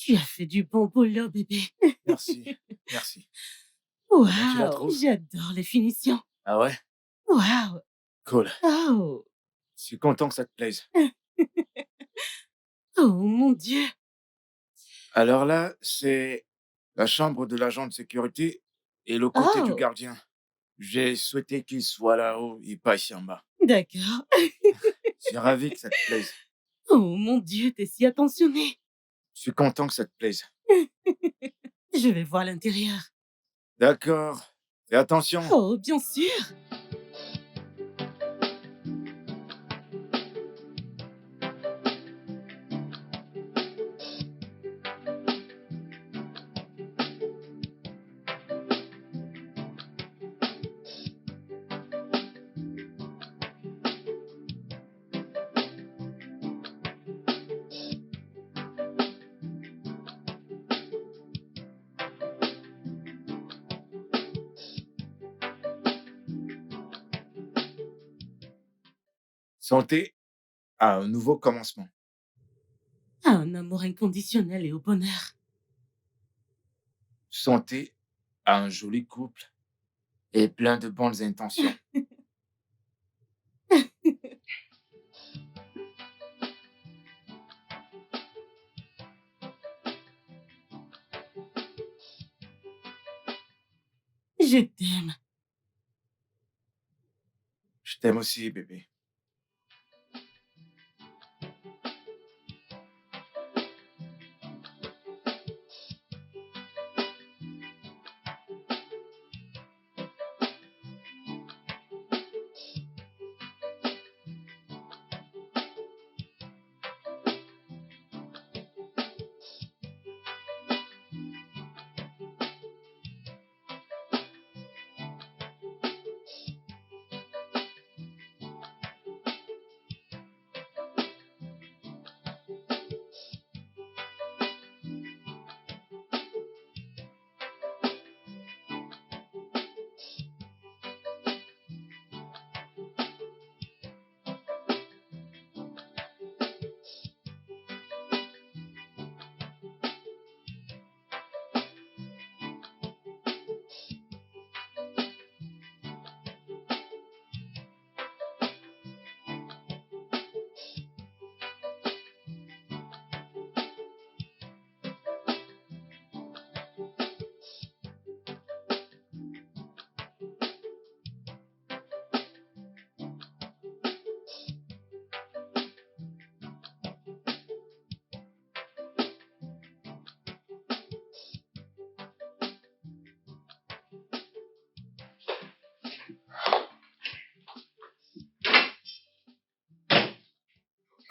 Tu as fait du bon boulot, bébé. Merci, merci. Comment tu la Waouh, trouves? j'adore les finitions. Ah ouais? Waouh. Cool. Oh. Je suis content que ça te plaise. Oh mon Dieu. Alors là, c'est la chambre de l'agent de sécurité et le côté du Oh, gardien. J'ai souhaité qu'il soit là-haut et pas ici en bas. d'accord. Je suis ravi que ça te plaise. Oh mon Dieu, t'es si attentionné. Je suis content que ça te plaise. Je vais voir l'intérieur. D'accord. Fais attention. Oh, bien sûr. Santé à un nouveau commencement. À un amour inconditionnel et au bonheur. Santé à un joli couple et plein de bonnes intentions. Je t'aime. Je t'aime aussi, bébé.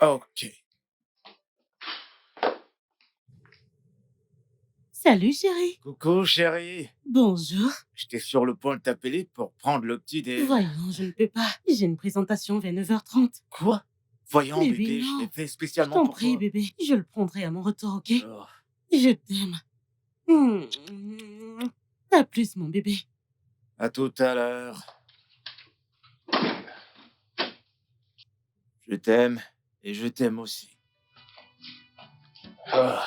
Ok. Salut, chérie. Coucou, chérie. Bonjour. J'étais sur le point de t'appeler pour prendre le petit déj. Voyons, je ne peux pas. J'ai une présentation vers 9h30. Quoi? Voyons, Bébé, bébé, je l'ai non. fait Je spécialement t'en pour prie, toi. bébé. Je le prendrai à mon retour, ok? Oh, Je t'aime. Hmm. À plus, mon bébé. à tout à l'heure. Je t'aime et je t'aime aussi. Ah.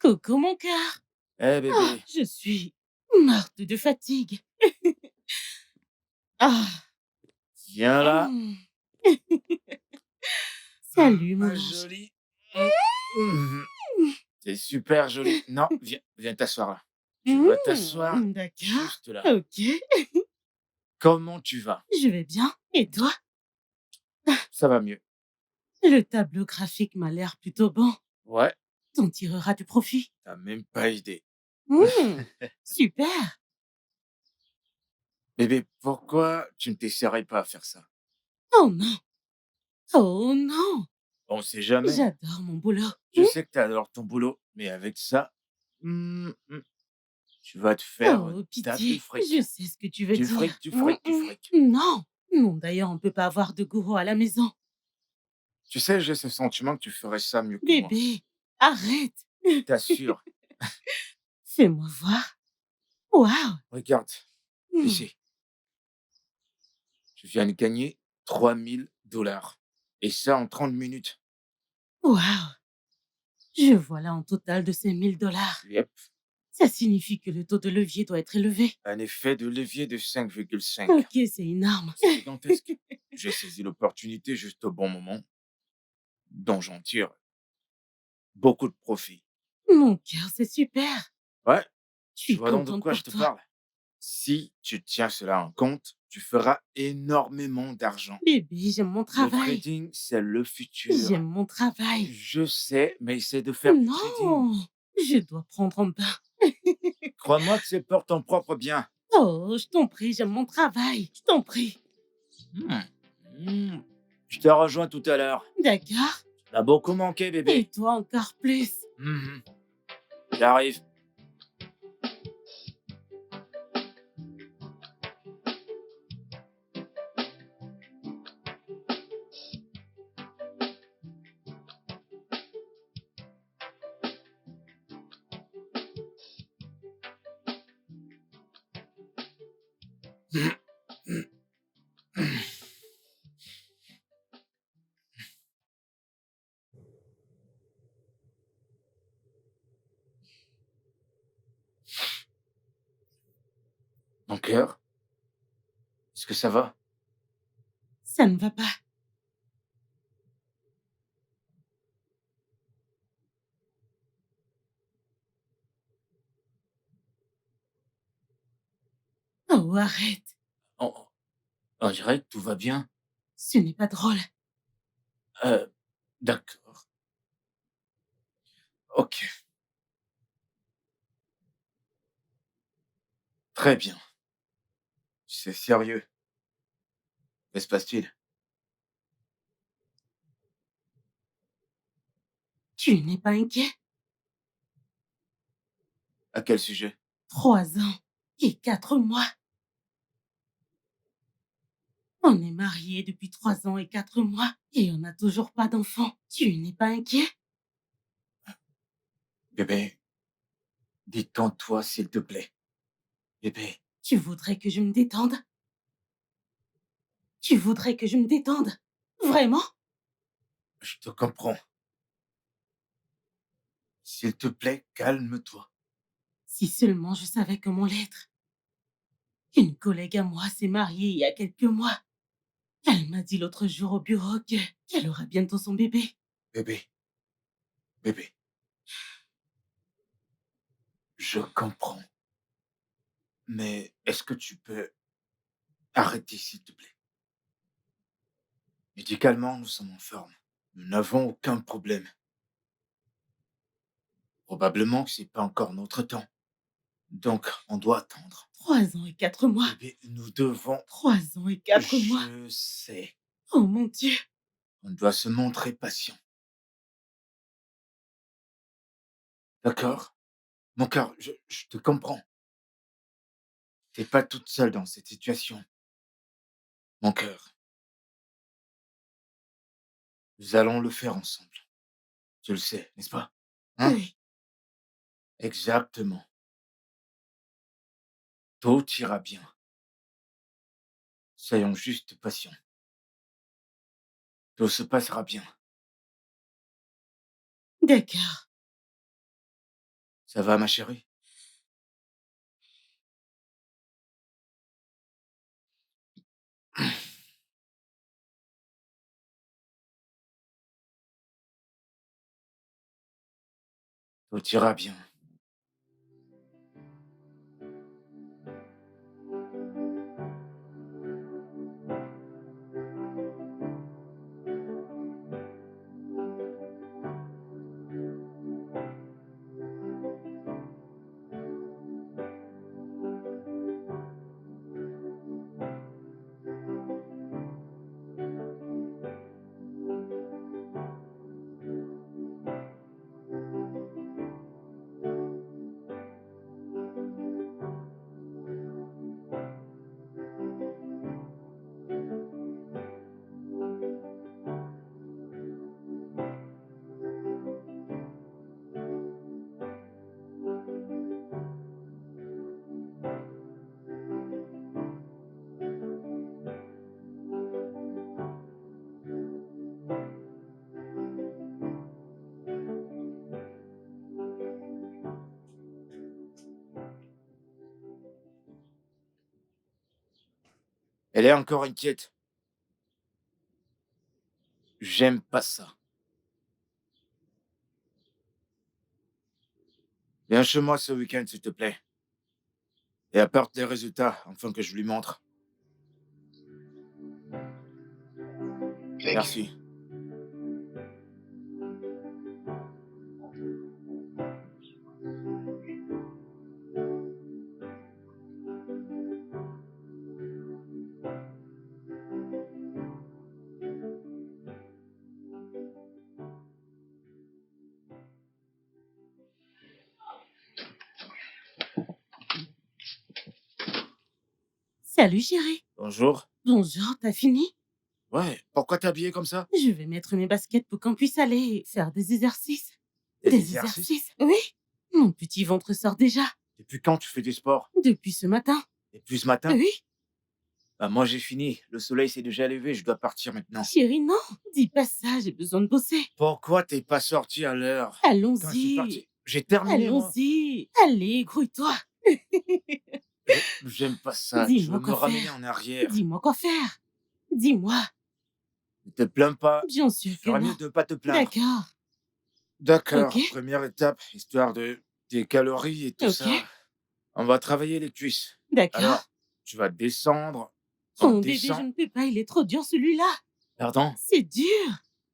Coucou mon cœur. Eh Ah, bébé, je suis morte de fatigue. Ah, viens là. mmh. Salut Ma mon ange. jolie. Mmh. C'est super joli. Non, viens t'asseoir là. Tu vas t'asseoir D'accord. juste là. OK, Comment tu vas? je vais bien. Et toi? Ça va mieux. Le tableau graphique m'a l'air plutôt bon. Ouais, T'en tireras du profit. tu même pas idée. Mmh, super. Bébé, pourquoi tu ne t'essaierais pas à faire ça? Oh non, oh non, On sait jamais. j'adore mon boulot. Je sais que tu adores ton boulot, mais avec ça, mmh mh, tu vas te faire un Oh tas de pitié, je fric. sais ce que tu veux dire. Du fric. Non, non d'ailleurs on peut pas avoir de gourou à la maison. Tu sais, j'ai ce sentiment que tu ferais ça mieux que moi. Bébé, arrête. Je t'assure. Fais-moi voir. Waouh. Regarde, Mmh. ici, je viens de gagner 3 000 $ et ça en 30 minutes. Waouh! Je vois là un total de 5 000 $. Yep, Ça signifie que le taux de levier doit être élevé. un effet de levier de 5,5. OK, c'est énorme. C'est gigantesque. J'ai saisi l'opportunité juste au bon moment, dont j'en tire beaucoup de profit. Mon cœur, c'est super. Ouais, Je tu suis vois donc de contente quoi pour je te toi. parle? Si tu tiens cela en compte, tu feras énormément d'argent. Bébé, j'aime mon Le travail. trading, c'est le futur. J'aime mon travail. Je sais, mais essaie de faire du trading. Non, je dois prendre un bain. Crois-moi que c'est pour ton propre bien. Oh, je t'en prie, j'aime mon travail. Je t'en prie. Hmm. Hmm. Je te rejoins tout à l'heure. D'accord. Tu m'as beaucoup manqué, Et bébé. toi encore plus. Mhm. J'arrive. Mon cœur, est-ce que ça va? Ça ne va pas. Oh, arrête. On, on dirait que tout va bien. Ce n'est pas drôle. Euh, d'accord. Ok, très bien. C'est sérieux. Que se passe-t-il? Tu n'es pas inquiet? À quel sujet? 3 ans et 4 mois. On est mariés depuis 3 ans et 4 mois et on n'a toujours pas d'enfant. Tu n'es pas inquiet? Bébé, détends-toi, s'il te plaît. Bébé, Tu voudrais que je me détende? Tu voudrais que je me détende? Vraiment? je te comprends. S'il te plaît, calme-toi. Si seulement je savais comment l'être. Une collègue à moi s'est mariée il y a quelques mois. Elle m'a dit l'autre jour au bureau qu'elle aura bientôt son bébé. Bébé, bébé, je comprends. Mais est-ce que tu peux arrêter, s'il te plaît? Médicalement, nous sommes en forme. Nous n'avons aucun problème. Probablement que c'est pas encore notre temps. Donc, on doit attendre. 3 ans et 4 mois. Bébé, nous devons... 3 ans et 4 mois. Je sais. Oh mon Dieu. On doit se montrer patient. D'accord? Mon cœur, je te comprends. T'es pas toute seule dans cette situation. Mon cœur, nous allons le faire ensemble. Tu le sais, n'est-ce pas? Hein? Oui. Exactement. Tout ira bien. Soyons juste patients. Tout se passera bien. D'accord. Ça va, ma chérie? Tout ira bien. Elle est encore inquiète. J'aime pas ça. Viens chez moi ce week-end, s'il te plaît. Et apporte les résultats, afin que je lui montre. Merci. Salut chérie. Bonjour. Bonjour, t'as fini? Ouais, pourquoi t'es habillée comme ça? Je vais mettre mes baskets pour qu'on puisse aller faire des exercices. Des Des exercices? exercices? Oui. Mon petit ventre sort déjà. Depuis quand tu fais du sport? Depuis ce matin. Depuis ce matin? Oui. Bah, moi, j'ai fini. Le soleil s'est déjà levé, je dois partir maintenant. Chérie, non. Dis pas ça, j'ai besoin de bosser. Pourquoi t'es pas sorti à l'heure? Quand je suis Allons-y. parti, j'ai terminé, moi. Allons-y. Allez, grouille-toi. J'aime pas ça. Tu veux Dis-moi me quoi ramener faire. en arrière. Dis-moi quoi faire. Dis-moi. Ne te plains pas. Bien Tu sûr que feras non. mieux de pas te plaindre. D'accord. Ok. D'accord, première étape, histoire de tes calories et tout Ok. ça. On va travailler les cuisses. D'accord. Alors, tu vas descendre. On Oh bébé, je descend. ne peux pas, il est trop dur celui-là. Pardon? C'est dur.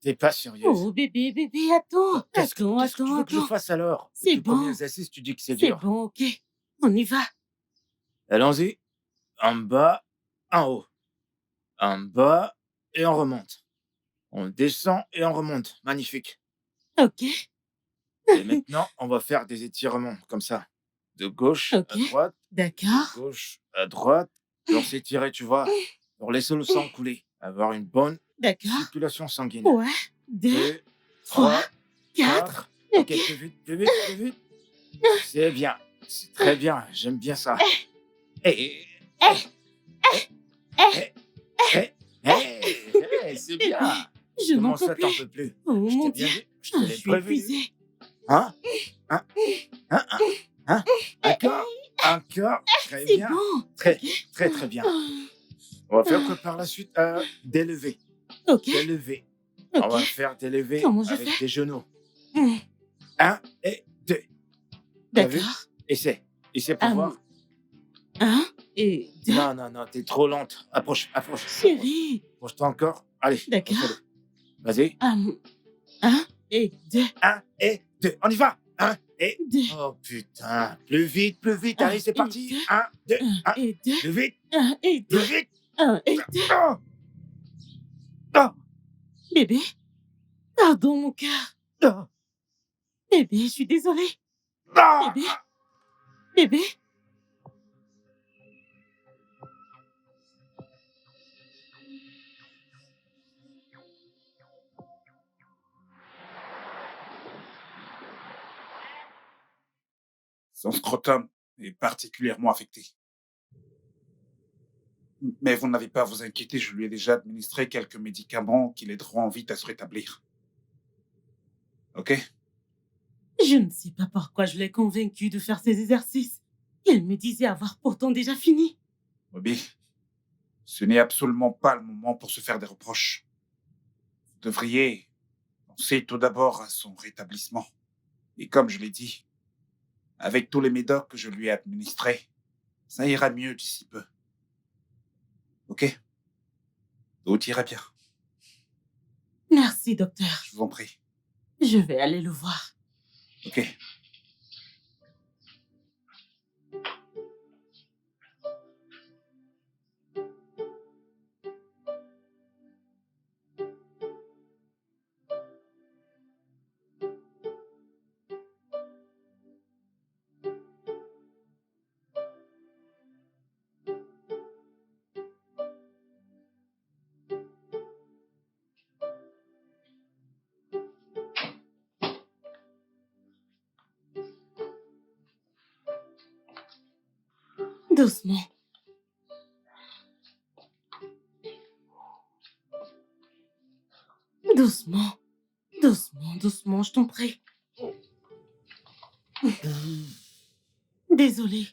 T'es pas sérieuse. Oh bébé, attends. Bah, qu'est-ce que tu veux que je Attends. fasse alors? C'est Depuis le premier bon. exercice, tu dis que c'est C'est dur. bon, ok. On y va. Allons-y. En bas, en haut. En bas et on remonte. On descend et on remonte. Magnifique. Ok. Et maintenant, on va faire des étirements comme ça. De gauche Ok. à droite, de D'accord. gauche à droite. Pour s'étirer, tu vois. Pour laisser le sang couler. Avoir une bonne D'accord. circulation sanguine. Ouais. Deux, 2, trois, 3, quatre. 4. Ok, Ok. plus vite, plus vite, plus vite. C'est bien. C'est très bien. J'aime bien ça. Eh, eh, eh, eh, eh, c'est bien. Je n'en Comment peux ça, t'en plus. peux plus? Oh Je mon t'ai Dieu. bien dit. Je te Je l'ai suis prévenu. épuisée. Hein? Hein? Hein? Hein? Hein? Encore? Encore? Très C'est bien. bon. Très, Ok. très, très bien. On va faire que par la suite, des levées. Ok. Des levées. On Ok. va faire des levées Comment je avec fais? tes genoux. Hmm. 1 et 2. T'as vu? D'accord. Essaie. Essaie pour voir. Un et deux. Non, non, non, t'es trop lente. Approche, approche, approche. Chérie. Approche-toi encore. Allez, D'accord. refais-le. Vas-y. Un et deux. 1 et 2. On y va. 1 et... Deux. Oh putain. Plus vite, plus vite. Un Allez, c'est et parti. deux. 1, 2, Un 1. et deux. Plus vite, Un et deux. plus vite. Un et deux. Oh, oh, Bébé. Pardon, mon cœur. oh, Bébé, je suis désolée. oh. Bébé. Bébé. Son scrotum est particulièrement affecté. Mais vous n'avez pas à vous inquiéter, je lui ai déjà administré quelques médicaments qui l'aideront vite à se rétablir. Ok? Je ne sais pas pourquoi je l'ai convaincu de faire ces exercices. Il me disait avoir pourtant déjà fini. Bobby, ce n'est absolument pas le moment pour se faire des reproches. Vous devriez penser tout d'abord à son rétablissement. Et comme je l'ai dit, avec tous les médocs que je lui ai administrés, ça ira mieux d'ici peu. Ok? Tout ira bien. Merci, docteur. Je vous en prie. Je vais aller le voir. Ok. Doucement. Doucement. Doucement, doucement, je t'en prie. Désolée.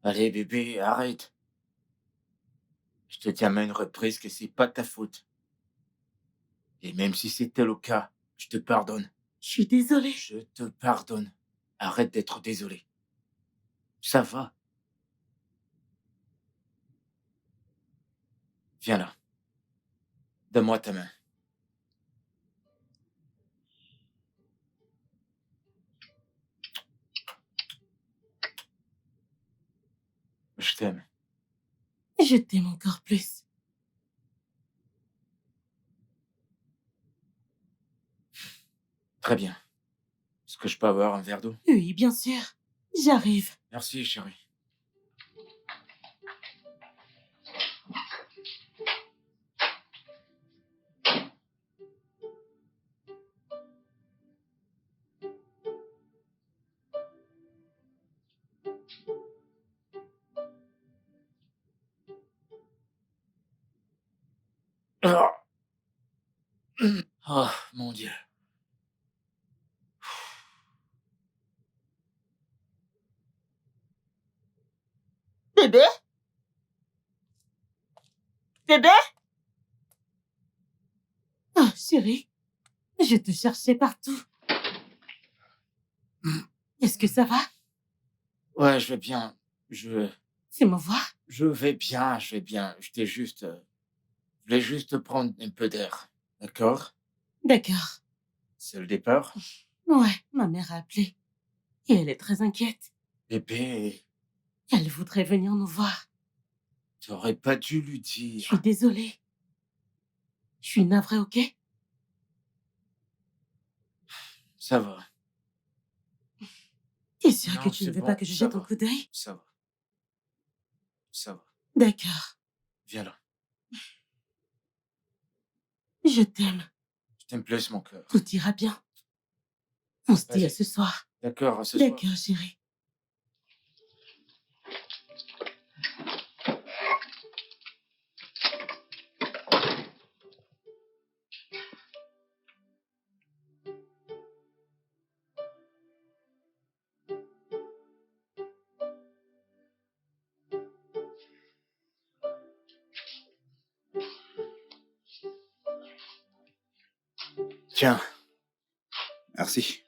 Allez, bébé, arrête. Je te dis à maintes reprises que c'est pas ta faute. Et même si c'était le cas, je te pardonne. Je suis désolée. Je te pardonne. Arrête d'être désolé. Ça va. Viens là. Donne-moi ta main. Je t'aime. Je t'aime encore plus. Très bien. Est-ce que je peux avoir un verre d'eau? Oui, bien sûr. J'arrive. Merci, chérie. Oh, oh mon Dieu. Bébé? Bébé? Oh, chérie. Je te cherchais partout. Est-ce que ça va? Ouais, je vais bien. C'est me voir? Je vais bien, je vais bien. Je voulais juste prendre un peu d'air. D'accord? D'accord. C'est le départ? Ouais, ma mère a appelé. Et elle est très inquiète. Bébé, Elle voudrait venir nous voir. t'aurais pas dû lui Je suis dire. désolée. Je suis navrée, ok? Ça va. T'es sûr Non, que tu ne c'est veux bon, pas que je ça jette un va. coup d'œil? Ça va. Ça va. D'accord. Viens là. Je t'aime. Je t'aime plus, mon cœur. Tout ira bien. On se dit à Vas-y. ce soir. D'accord, à ce soir. D'accord, chérie. Tiens. Merci.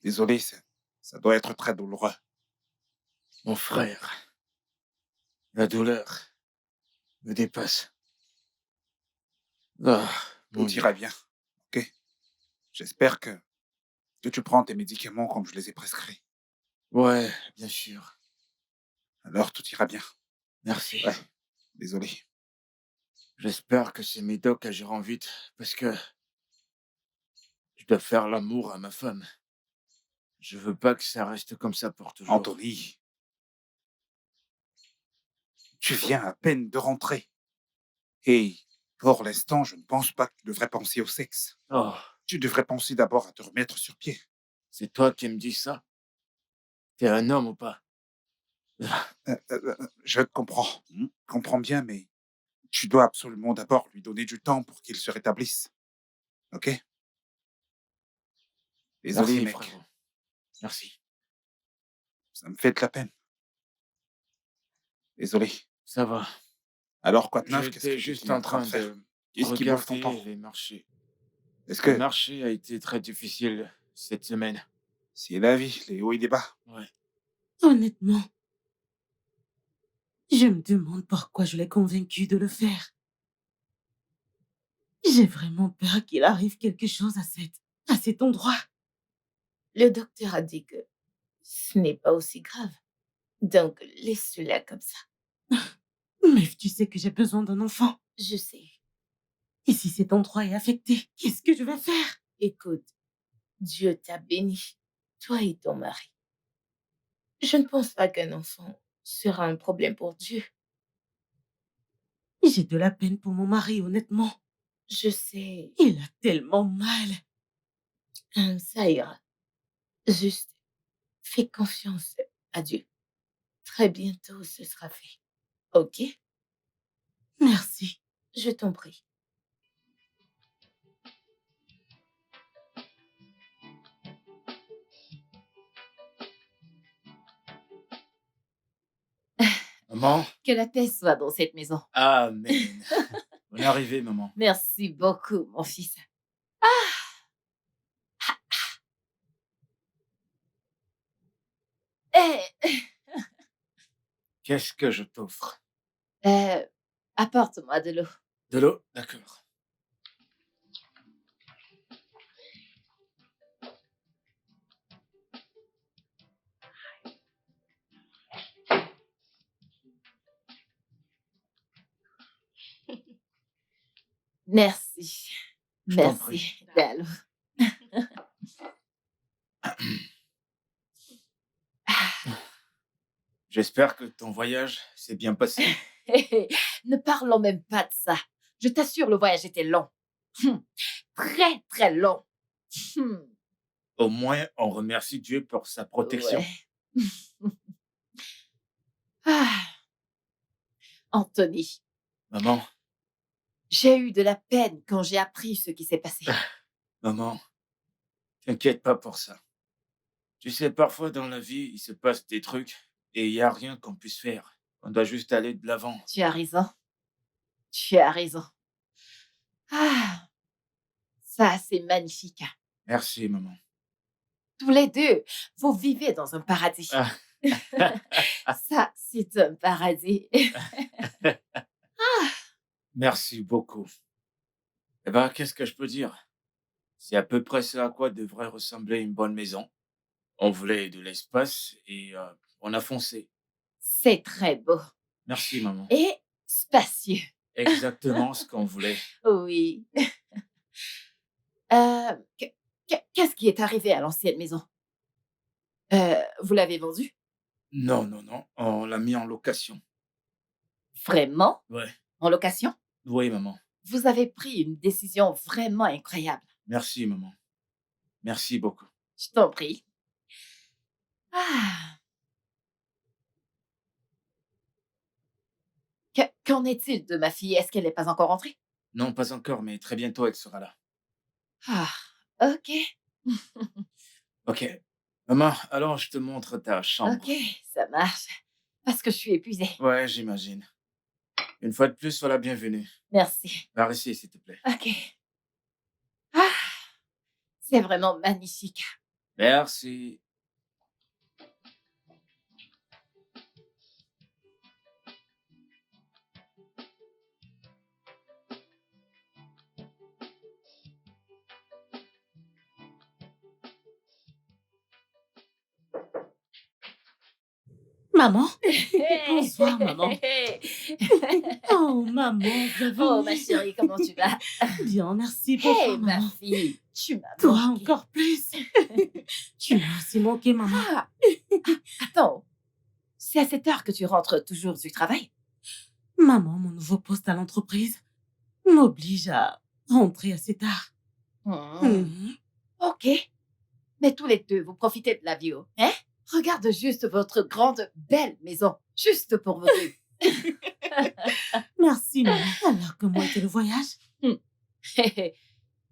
Désolé, ça doit être très douloureux. Mon frère, la douleur me dépasse. Ah, mon Tout Dieu. ira bien. Ok? J'espère que tu prends tes médicaments comme je les ai prescrits. Ouais, bien sûr. Alors tout ira bien. Merci. Ouais. Désolé. J'espère que ces médocs agiront vite parce que je dois faire l'amour à ma femme. Je veux pas que ça reste comme ça pour toujours. Anthony, Tu viens à peine de rentrer. Et pour l'instant, je ne pense pas que tu devrais penser au sexe. Oh, Tu devrais penser d'abord à te remettre sur pied. c'est toi qui me dis ça? T'es un homme ou pas? Je te comprends. Comprends bien, mais tu dois absolument d'abord lui donner du temps pour qu'il se rétablisse. Ok? Désolé, Merci, mec. frérot. Merci. Ça me fait de la peine. Désolé. Ça va. Alors, quoi de neuf? Qu'est-ce J'étais que juste tu es en en train de train faire? de Qu'est-ce qui bouffe ton temps? regarder les marchés. Est-ce Le que marché a été très difficile cette semaine. c'est la vie, les hauts et les bas? Ouais. Honnêtement, je me demande pourquoi je l'ai convaincu de le faire. J'ai vraiment peur qu'il arrive quelque chose à cet endroit. Le docteur a dit que ce n'est pas aussi grave. Donc, laisse-la comme ça. Mais tu sais que j'ai besoin d'un enfant. Je sais. Et si cet endroit est affecté, qu'est-ce que je vais faire? Écoute, Dieu t'a béni, toi et ton mari. Je ne pense pas qu'un enfant sera un problème pour Dieu. J'ai de la peine pour mon mari, honnêtement. Je sais, Il a tellement mal. ça ira. Juste, fais confiance à Dieu. Très bientôt, ce sera fait. Ok? Merci. Je t'en prie. Maman? Que la paix soit dans cette maison. Amen. Bonne arrivée, maman. Merci beaucoup, mon fils. Eh, Qu'est-ce que je t'offre? apporte-moi de l'eau. De l'eau? D'accord. Merci. Je t'en prie. Merci, Dalo. J'espère que ton voyage s'est bien passé. Ne parlons même pas de ça. Je t'assure, le voyage était long. Très, très long. Au moins, on remercie Dieu pour sa protection. Ouais. Ah. Anthony, Maman, j'ai eu de la peine quand j'ai appris ce qui s'est passé. maman, t'inquiète pas pour ça. Tu sais, parfois dans la vie, il se passe des trucs et il n'y a rien qu'on puisse faire. On doit juste aller de l'avant. Tu as raison. Tu as raison. Ah, ça, c'est magnifique. Merci, maman. Tous les deux, vous vivez dans un paradis. Ah. Ça, c'est un paradis. Merci beaucoup. Eh ben, qu'est-ce que je peux dire? C'est à peu près ça à quoi devrait ressembler une bonne maison. On voulait de l'espace et on a foncé. C'est très beau. Merci, maman. Et spacieux. Exactement ce qu'on voulait. Oui. Qu'est-ce qui est arrivé à l'ancienne maison? Vous l'avez vendue? Non, non, non. On l'a mis en location. Vraiment? Ouais. En location? Oui, maman. Vous avez pris une décision vraiment incroyable. Merci, maman. Merci beaucoup. Je t'en prie. Ah. Qu'en est-il de ma fille? Est-ce qu'elle n'est pas encore rentrée? Non, pas encore, mais très bientôt, elle sera là. Ah, ok. Ok. Maman, alors je te montre ta chambre. Ok, ça marche. Parce que je suis épuisée. Ouais, j'imagine. Une fois de plus, sois la bienvenue. Merci. Par ici, s'il te plaît. Ok. Ah, c'est vraiment magnifique. Merci. Maman? Bonsoir, maman. Oh, maman, bienvenue. Oh, ma chérie, comment tu vas? Bien, merci. Bonsoir, Hey, ma maman. fille, tu m'as Toi manqué. encore plus. Tu m'as aussi manqué, maman. Ah, attends, c'est à cette heure que tu rentres toujours du travail? Maman, mon nouveau poste à l'entreprise m'oblige à rentrer assez tard. Mhm. Ok. Mais tous les deux, vous profitez de la vie, oh, hein? Regarde juste votre grande, belle maison. Juste pour vous deux. Merci, maman. Alors, comment était le voyage?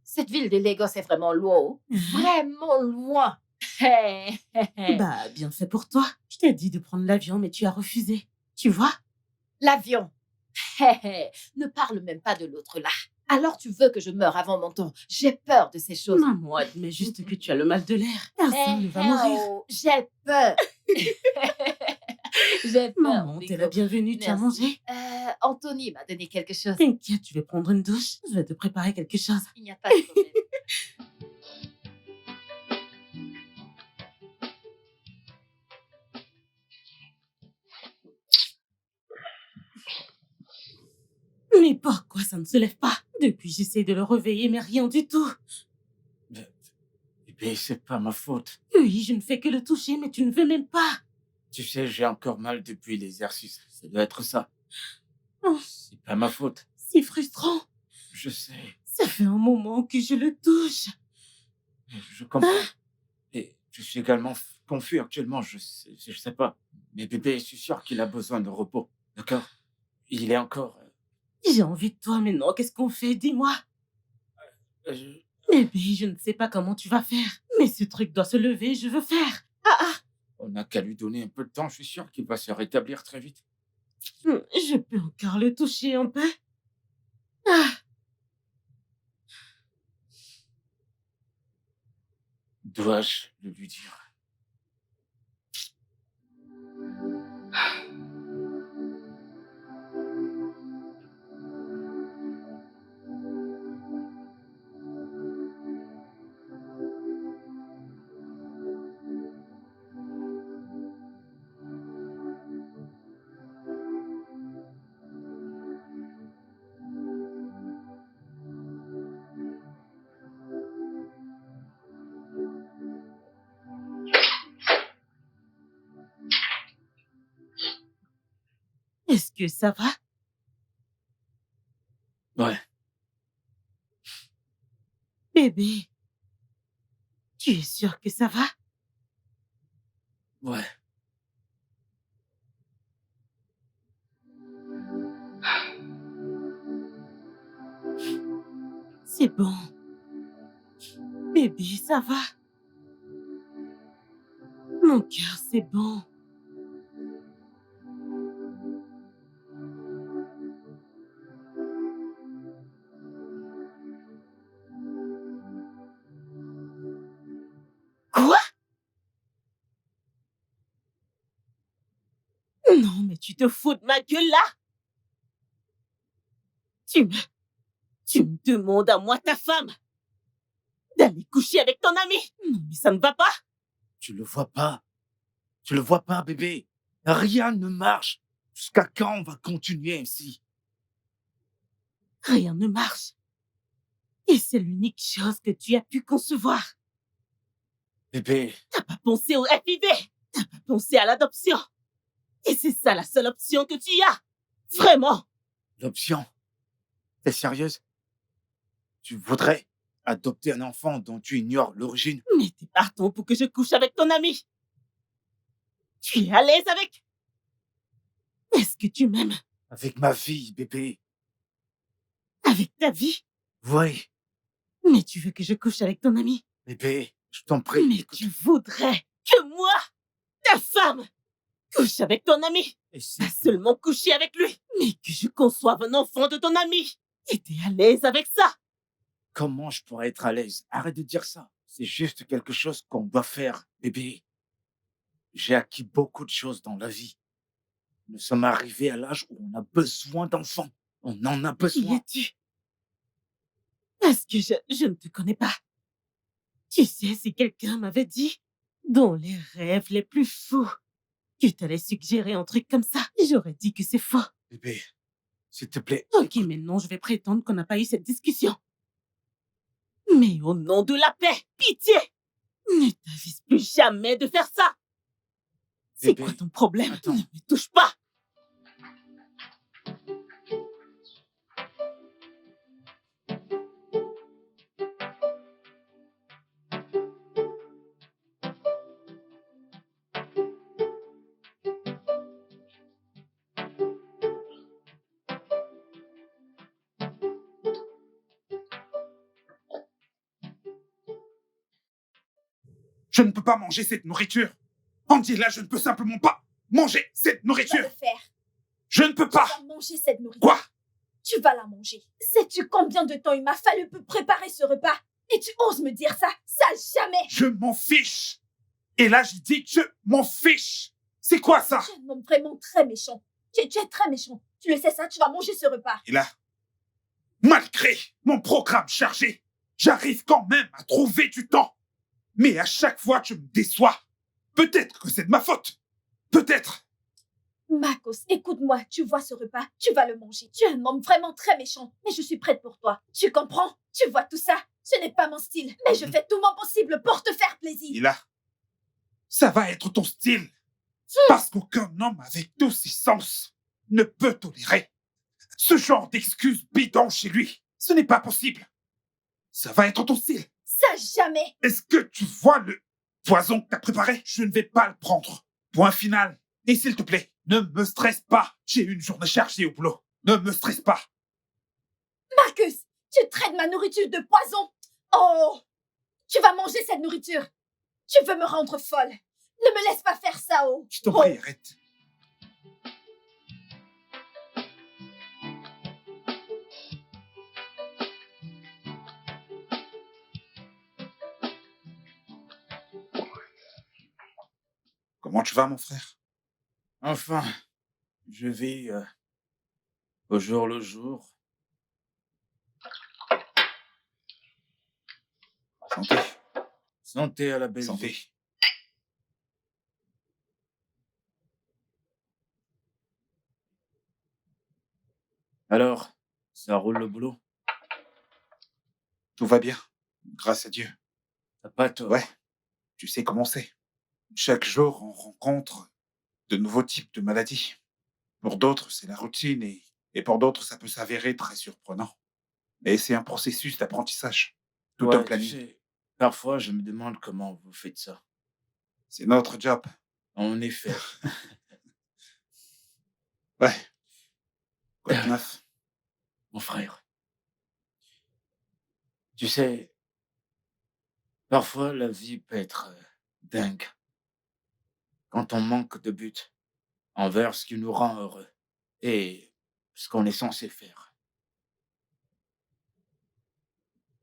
Cette ville de Lagos est vraiment loin, oh. Vraiment loin. Bah, bien fait pour toi. Je t'ai dit de prendre l'avion, mais tu as refusé. Tu vois? L'avion. Ne parle même pas de l'autre là. Alors tu veux que je meure avant mon temps. J'ai peur de ces choses. Maman admet juste que tu as le mal de l'air. Personne ne va mourir. Oh, j'ai peur. J'ai peur. Maman, t'es la Bingo. bienvenue. Tu as Merci. mangé? Anthony m'a donné quelque chose. T'inquiète, je vais prendre une douche. Je vais te préparer quelque chose. Il n'y a pas de problème. Mais pourquoi ça ne se lève pas? Depuis, j'essaie de le réveiller, mais rien du tout. Bébé, c'est pas ma faute. Oui, je ne fais que le toucher, mais tu ne veux même pas. Tu sais, j'ai encore mal depuis l'exercice. Ça doit être ça. Oh, C'est pas ma faute. c'est frustrant. Je sais. Ça fait un moment que je le touche. Je comprends. Et je suis également confus actuellement. Je sais pas. Mais bébé, je suis sûr qu'il a besoin de repos. D'accord? Il est encore... J'ai envie de toi, mais non, qu'est-ce qu'on fait? Dis-moi. je- Bébé, je ne sais pas comment tu vas faire. Mais ce truc doit se lever, je veux faire. On n'a qu'à lui donner un peu de temps. Je suis sûr qu'il va se rétablir très vite. Je peux encore le toucher un peu. Ah, Dois-je le lui dire? est-ce que ça va? Ouais. Bébé, tu es sûr que ça va? Ouais. C'est bon. Bébé, ça va? Mon cœur, c'est bon. Quoi? Non, mais tu te fous de ma gueule là? Tu me demandes à moi, ta femme, d'aller coucher avec ton ami? Non, mais ça ne va pas. Tu le vois pas? Tu le vois pas, bébé? Rien ne marche. Jusqu'à quand on va continuer ainsi? Rien ne marche. Et c'est l'unique chose que tu as pu concevoir. Bébé, T'as pas pensé au FIV. T'as pas pensé à l'adoption. Et c'est ça la seule option que tu as. Vraiment. l'option. T'es sérieuse? Tu voudrais adopter un enfant dont tu ignores l'origine? Mais t'es partant pour que je couche avec ton ami. Tu es à l'aise avec? Est-ce que tu m'aimes? Avec ma vie, bébé. Avec ta vie? Oui, Mais tu veux que je couche avec ton ami? bébé, je t'en prie. Mais écoute. tu voudrais que moi, ta femme, couche avec ton ami? Et c'est- Pas seulement coucher avec lui, mais que je conçoive un enfant de ton ami. Et t'es à l'aise avec ça? Comment je pourrais être à l'aise? Arrête de dire ça. C'est juste quelque chose qu'on doit faire, bébé. J'ai acquis beaucoup de choses dans la vie. Nous sommes arrivés à l'âge où on a besoin d'enfants. On en a Qui besoin. es-tu? Parce que je ne te connais pas. Tu sais, si quelqu'un m'avait dit, dans les rêves les plus fous, que t'allais suggérer un truc comme ça, j'aurais dit que c'est faux. Bébé, s'il te plaît. Ok, mais non, je vais prétendre qu'on n'a pas eu cette discussion. Mais au nom de la paix, pitié, ne t'avise plus jamais de faire ça. C'est Bébé, quoi ton problème? attends. Ne me touche pas. Je ne peux pas manger cette nourriture. Andy, là, je ne peux simplement pas manger cette Tu vas nourriture. le faire. Je ne peux Tu pas. vas manger cette nourriture. Quoi? Tu vas la manger. Sais-tu combien de temps il m'a fallu pour préparer ce repas? Et tu oses me dire ça? Ça, jamais. Je m'en fiche. Et là, je dis que je m'en fiche. C'est quoi ça? Tu es un homme vraiment très méchant. Tu es très méchant. Tu le sais ça, tu vas manger ce repas. Et là, malgré mon programme chargé, j'arrive quand même à trouver du temps. Mais à chaque fois, tu me déçois. Peut-être que c'est de ma faute. Peut-être. Marcos, écoute-moi, tu vois ce repas, tu vas le manger. Tu es un homme vraiment très méchant, mais je suis prête pour toi. Tu comprends? Tu vois tout ça? Ce n'est pas mon style, mais je fais tout mon possible pour te faire plaisir. Et là, ça va être ton style. Parce qu'aucun homme avec tous ses sens ne peut tolérer ce genre d'excuses bidons chez lui. Ce n'est pas possible. Ça va être ton style. Ça, jamais. Est-ce que tu vois le poison que t'as préparé? Je ne vais pas le prendre. Point final. Et s'il te plaît, ne me stresse pas. J'ai une journée chargée au boulot. Ne me stresse pas. Marcus, tu traites ma nourriture de poison. Oh, tu vas manger cette nourriture. Tu veux me rendre folle. Ne me laisse pas faire ça, oh. Je t'en prie, arrête. Comment tu vas, mon frère? Enfin, je vis au jour le jour. Santé. Santé à la belle Santé. vie. Alors, ça roule le boulot? Tout va bien. Grâce à Dieu. T'as pas tort. Ouais. Tu sais comment c'est. Chaque jour, on rencontre de nouveaux types de maladies. Pour d'autres, c'est la routine et pour d'autres, ça peut s'avérer très surprenant. Mais c'est un processus d'apprentissage. Tout Ouais, un tu planning. sais, parfois, je me demande comment vous faites ça. C'est notre job. En effet. Ouais. Quoi de neuf? Mon frère. Tu sais, parfois la vie peut être dingue quand on manque de but envers ce qui nous rend heureux et ce qu'on est censé faire.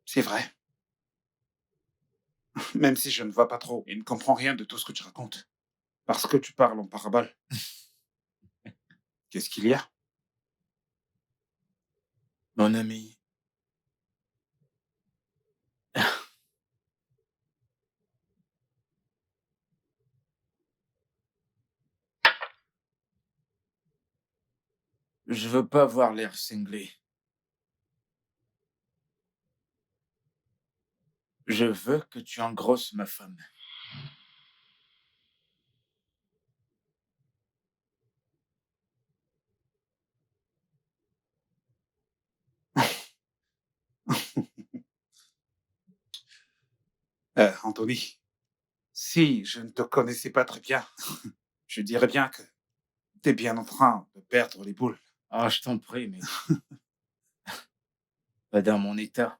C'est vrai. Même si je ne vois pas trop et ne comprends rien de tout ce que tu racontes. Parce que tu parles en parabole. Qu'est-ce qu'il y a? Mon ami, je veux pas avoir l'air cinglé. Je veux que tu engrosses ma femme. Anthony, si je ne te connaissais pas très bien, je dirais bien que t'es bien en train de perdre les boules. Ah, je t'en prie, mais pas dans mon état.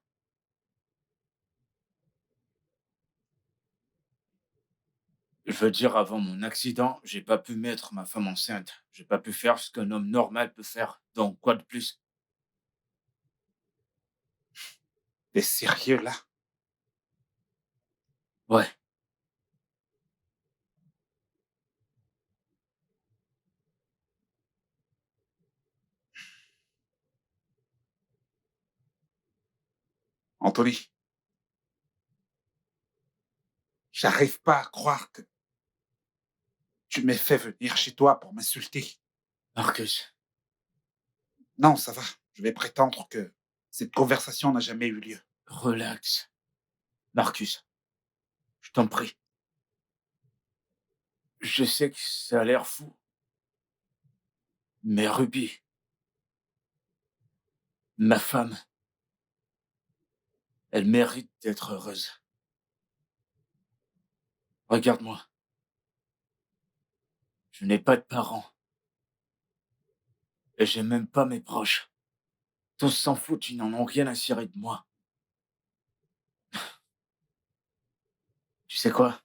Je veux dire, avant mon accident, j'ai pas pu mettre ma femme enceinte. J'ai pas pu faire ce qu'un homme normal peut faire. Donc, quoi de plus? T'es sérieux là? Ouais. Anthony, j'arrive pas à croire que tu m'aies fait venir chez toi pour m'insulter. Marcus, Non, ça va. Je vais prétendre que cette conversation n'a jamais eu lieu. relax. Marcus, je t'en prie. Je sais que ça a l'air fou. Mais Ruby, ma femme, elle mérite d'être heureuse. Regarde-moi. Je n'ai pas de parents. Et j'ai même pas mes proches. Tous s'en foutent, ils n'en ont rien à cirer de moi. Tu sais quoi?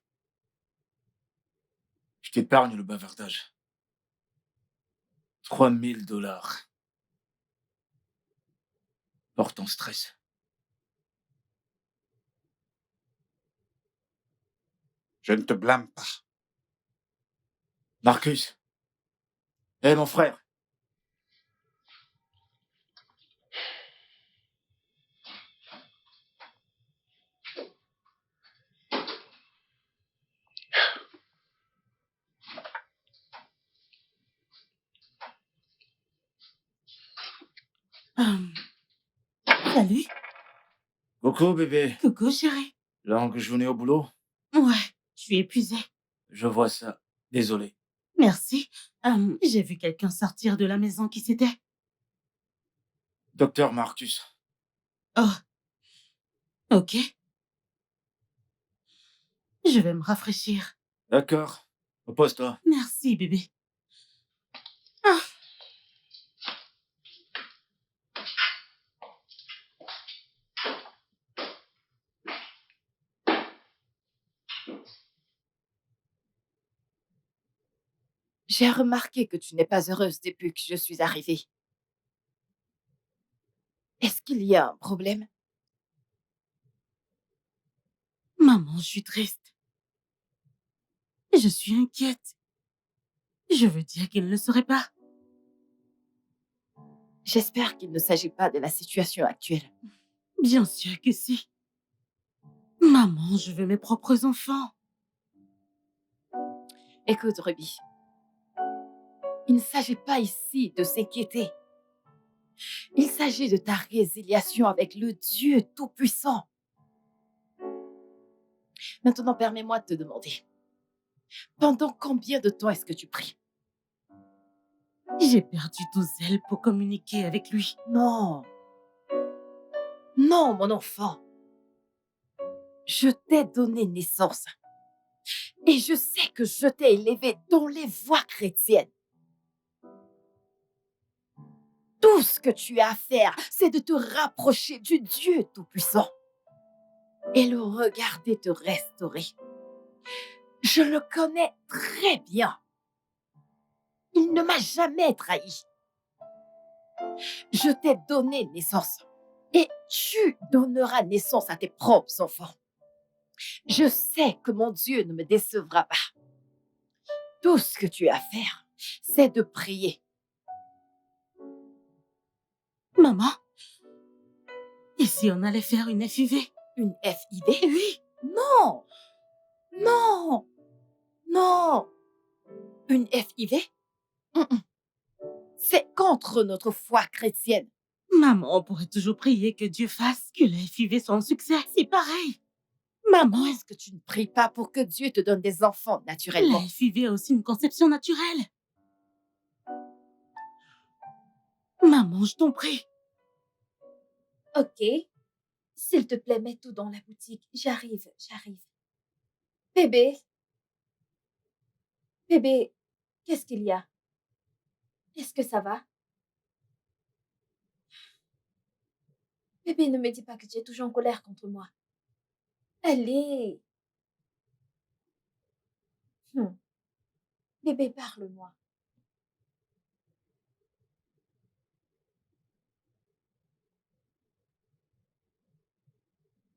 Je t'épargne le bavardage. 3 000 $. Porte ton stress. Je ne te blâme pas. Marcus. Hé, mon frère. Hum, Salut. Coucou, bébé. Coucou, chérie. Longue journée au boulot. Ouais, je suis épuisée. Je vois ça. Désolé. Merci. J'ai vu quelqu'un sortir de la maison. Qui c'était? Docteur Marcus. Oh, ok. Je vais me rafraîchir. D'accord. Repose-toi. Merci, bébé. Ah, J'ai remarqué que tu n'es pas heureuse depuis que je suis arrivée. Est-ce qu'il y a un problème? maman, je suis triste. Je suis inquiète. Je veux dire qu'il ne le saurait pas. J'espère qu'il ne s'agit pas de la situation actuelle. Bien sûr que si. Maman, je veux mes propres enfants. Écoute, Ruby, il ne s'agit pas ici de s'inquiéter. Il s'agit de ta résiliation avec le Dieu Tout-Puissant. Maintenant, permets-moi de te demander, pendant combien de temps est-ce que tu pries? J'ai perdu tout zèle pour communiquer avec lui. Non, non, mon enfant. Je t'ai donné naissance et je sais que je t'ai élevé dans les voies chrétiennes. Tout ce que tu as à faire, c'est de te rapprocher du Dieu Tout-Puissant et le regarder te restaurer. Je le connais très bien. Il ne m'a jamais trahi. Je t'ai donné naissance et tu donneras naissance à tes propres enfants. Je sais que mon Dieu ne me décevra pas. Tout ce que tu as à faire, c'est de prier. Maman, et si on allait faire une FIV? Une FIV? Oui. Non, non, non. Une FIV? Mm-mm. C'est contre notre foi chrétienne. Maman, on pourrait toujours prier que Dieu fasse que la FIV soit un succès. C'est pareil. Maman, Comment est-ce que tu ne pries pas pour que Dieu te donne des enfants naturellement? la FIV a aussi une conception naturelle. Maman, je t'en prie. Ok. S'il te plaît, mets tout dans la boutique. J'arrive. Bébé. Bébé, qu'est-ce qu'il y a? Est-ce que ça va? Bébé, ne me dis pas que tu es toujours en colère contre moi. Allez. Bébé, parle-moi.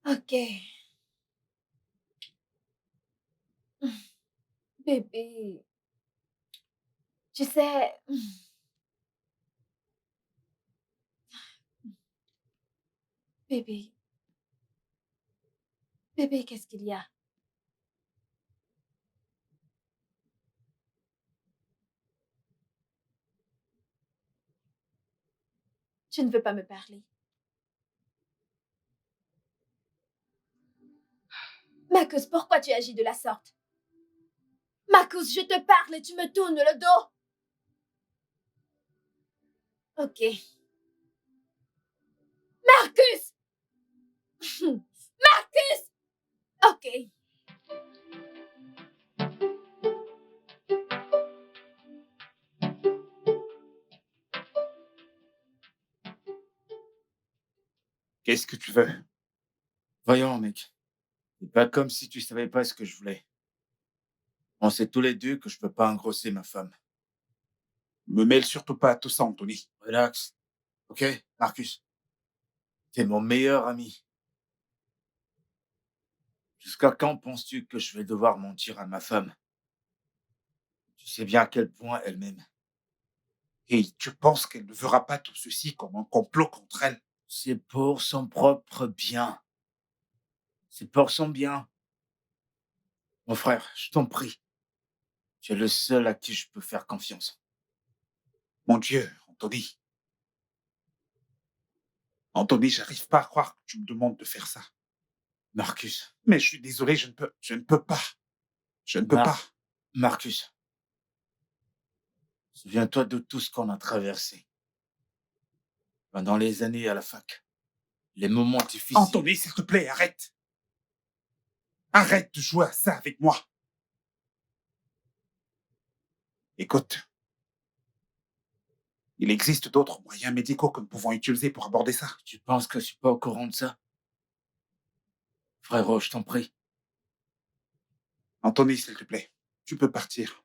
Ok. Bébé, tu sais... Bébé. Bébé, qu'est-ce qu'il y a? Tu ne veux pas me parler. Marcus, pourquoi tu agis de la sorte? Marcus, je te parle et tu me tournes le dos. Ok. Marcus! Marcus! Ok. Qu'est-ce que tu veux? Voyons, mec. C'est pas comme si tu savais pas ce que je voulais. On sait tous les deux que je peux pas engrosser ma femme. Me mêle surtout pas à tout ça, Anthony. Relax. Ok, Marcus? T'es mon meilleur ami. Jusqu'à quand penses-tu que je vais devoir mentir à ma femme? Tu sais bien à quel point elle m'aime. Et tu penses qu'elle ne verra pas tout ceci comme un complot contre elle? C'est pour son propre bien. C'est pour son bien. Mon frère, je t'en prie. Tu es le seul à qui je peux faire confiance. Mon Dieu, Anthony. Anthony, j'arrive pas à croire que tu me demandes de faire ça. Marcus. Mais je suis désolé, je ne peux pas. Je ne peux pas. Marcus. Souviens-toi de tout ce qu'on a traversé. Pendant les années à la fac. Les moments difficiles. Anthony, s'il te plaît, arrête. Arrête de jouer à ça avec moi. Écoute. Il existe d'autres moyens médicaux que nous pouvons utiliser pour aborder ça. Tu penses que je suis pas au courant de ça? Frérot, je t'en prie. Anthony, s'il te plaît, tu peux partir.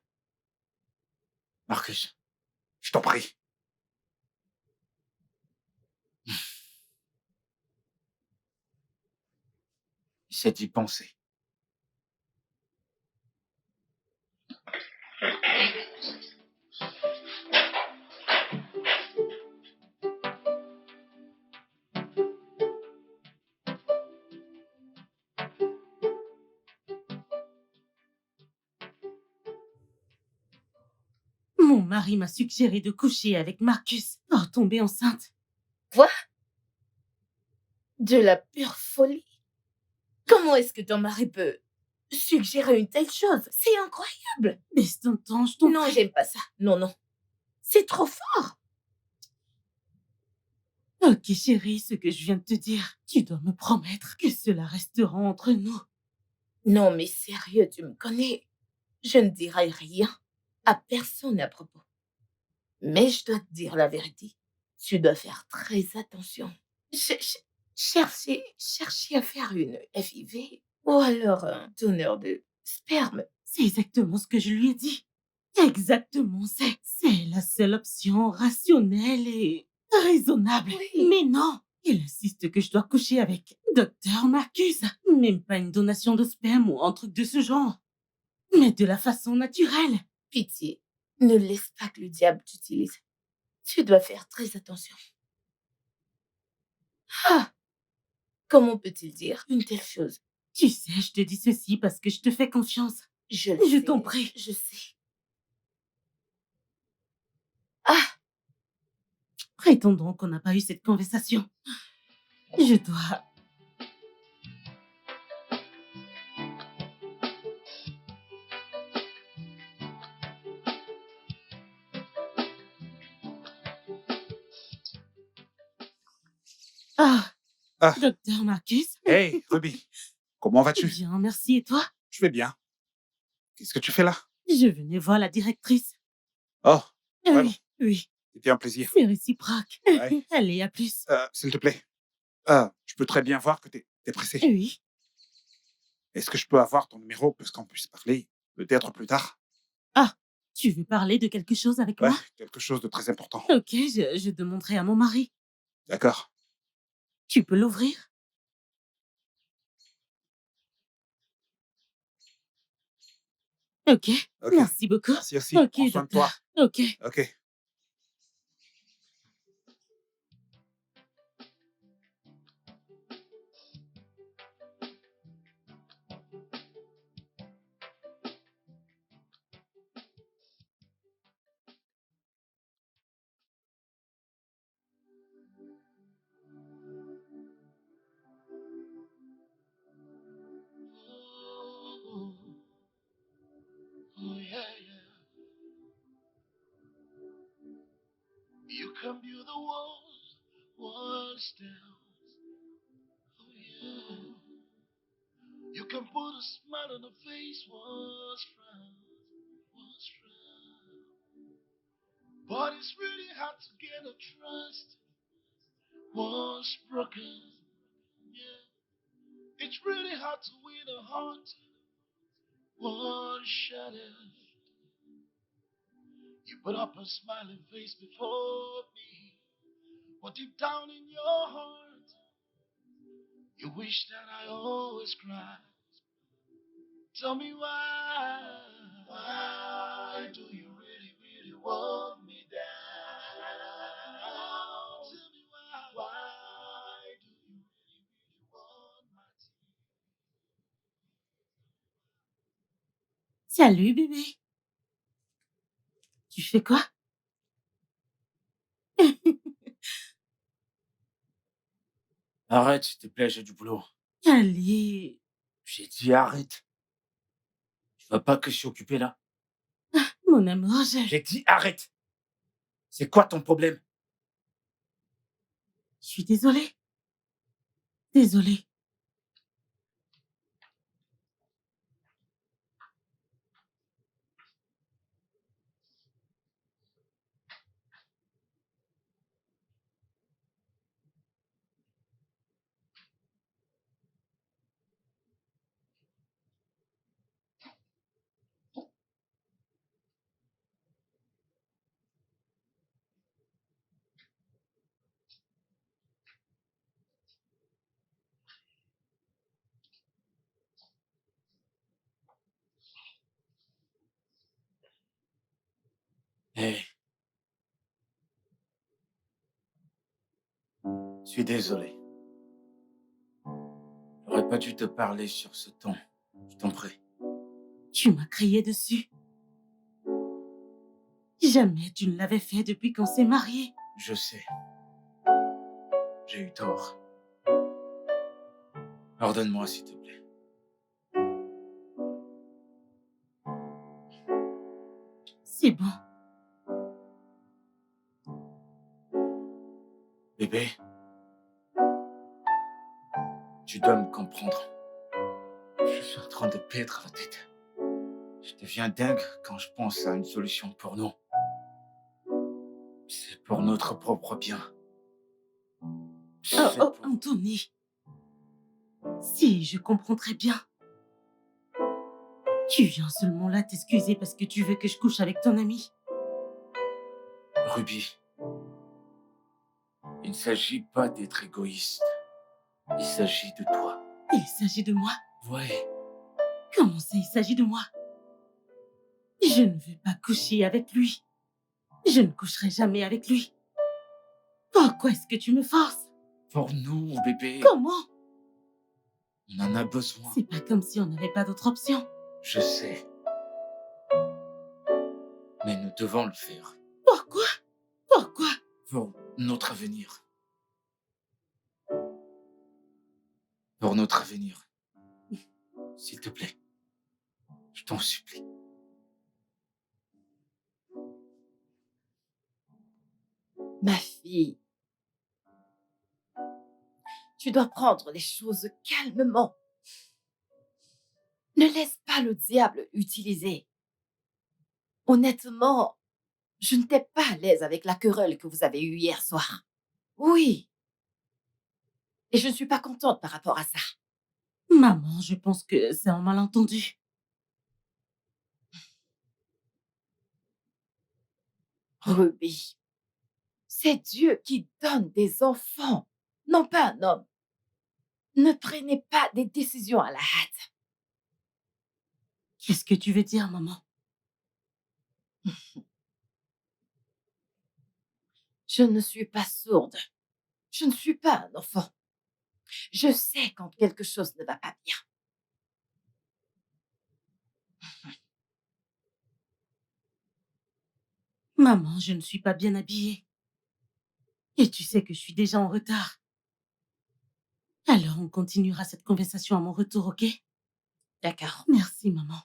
Marcus. Je t'en prie. J'essaie d'y penser. Mon mari m'a suggéré de coucher avec Marcus pour tomber enceinte. Quoi? De la pure folie? Comment est-ce que ton mari peut suggérer une telle chose? C'est incroyable. Baisse ton ton, je t'en Non, prie. j'aime pas ça. Non, non. C'est trop fort. Ok, chérie, ce que je viens de te dire, tu dois me promettre que cela restera entre nous. Non, mais sérieux, tu me connais. Je ne dirai rien à personne à propos. Mais je dois te dire la vérité. Tu dois faire très attention. Chercher à faire une FIV ou alors un donneur de sperme. C'est exactement ce que je lui ai dit. Exactement, c'est la seule option rationnelle et raisonnable. Oui. Mais non, il insiste que je dois coucher avec Docteur Marcus. Même pas une donation de sperme ou un truc de ce genre. Mais de la façon naturelle. Pitié, ne laisse pas que le diable t'utilise. Tu dois faire très attention. Ah! Comment peut-il dire une telle chose? Tu sais, je te dis ceci parce que je te fais confiance. Je Je sais, t'en prie. Je sais. Ah! Prétendons qu'on n'a pas eu cette conversation. Je dois... Ah, Ah. Docteur Marcus. Hey, Ruby, comment vas-tu? Bien, merci. Et toi? Je vais bien. Qu'est-ce que tu fais là? Je venais voir la directrice. Oh, vraiment? Oui, C'était un plaisir. c'est réciproque. Ouais. Allez, à plus. S'il te plaît. Je peux très bien voir que t'es pressé. Oui. Est-ce que je peux avoir ton numéro pour qu'on puisse parler peut-être plus tard? Ah, tu veux parler de quelque chose avec Ouais, moi? quelque chose de très important. Ok, je demanderai à mon mari. D'accord. Tu peux l'ouvrir? Ok, Ok. merci beaucoup. Merci aussi. Ok, Prends soin de toi. docteur. Ok. Ok. Oh, oh, yeah, yeah. You can build the walls down. Oh, yeah. You can put a smile on the face, once frown. But it's really hard to get a trust once broken. Yeah. It's really hard to win a heart one shot at. You put up a smiling face before me, but deep down in your heart, you wish that I always cried. Tell me why. Why do you really, really want me down? Tell me why. Why do you really, really want my Salut, bébé. Tu fais quoi? Arrête, s'il te plaît, j'ai du boulot. Allez. J'ai dit arrête. Tu vois pas que je suis occupé là? Mon amour, J'ai dit arrête. C'est quoi ton problème? je suis désolée. Désolée. Hé. Je suis désolé. J'aurais pas dû te parler sur ce ton. Je t'en prie. Tu m'as crié dessus. Jamais tu ne l'avais fait depuis qu'on s'est mariés. Je sais. J'ai eu tort. Pardonne-moi, s'il te plaît. C'est bon. Bébé, tu dois me comprendre. Je suis en train de perdre la tête. Je deviens dingue quand je pense à une solution pour nous. C'est pour notre propre bien. Oh, C'est oh, pour... Anthony. Si, je comprends très bien. Tu viens seulement là t'excuser parce que tu veux que je couche avec ton ami. Ruby, il ne s'agit pas d'être égoïste. Il s'agit de toi. Il s'agit de moi. Ouais, Comment ça, il s'agit de moi? Je ne veux pas coucher avec lui. Je ne coucherai jamais avec lui. Pourquoi est-ce que tu me forces? pour nous, bébé. Comment? On en a besoin. C'est pas comme si on n'avait pas d'autre option. Je sais. Mais nous devons le faire. Pourquoi? Pourquoi? Pour notre avenir. Pour notre avenir. S'il te plaît. Je t'en supplie. Ma fille, tu dois prendre les choses calmement. Ne laisse pas le diable utiliser. Honnêtement, je n'étais pas à l'aise avec la querelle que vous avez eue hier soir. Oui. Et je ne suis pas contente par rapport à ça. Maman, je pense que c'est un malentendu. Ruby, c'est Dieu qui donne des enfants, non pas un homme. Ne prenez pas des décisions à la hâte. Qu'est-ce que tu veux dire, maman? Je ne suis pas sourde. Je ne suis pas un enfant. Je sais quand quelque chose ne va pas bien. Maman, je ne suis pas bien habillée. Et tu sais que je suis déjà en retard. Alors, on continuera cette conversation à mon retour, ok? D'accord. Merci, maman.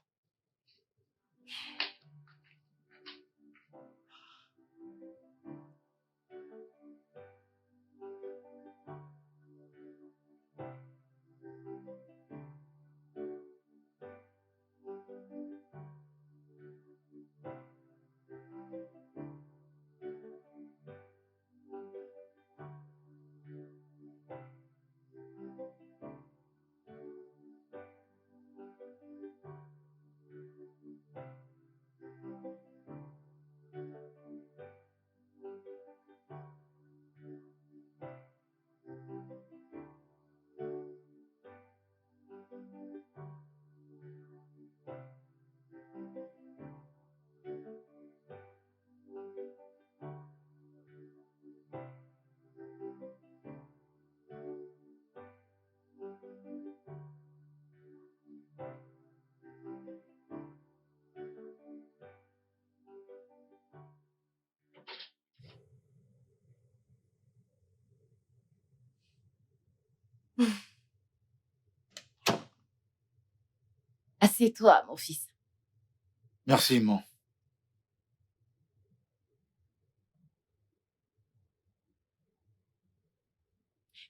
Assieds-toi, mon fils. Merci, maman.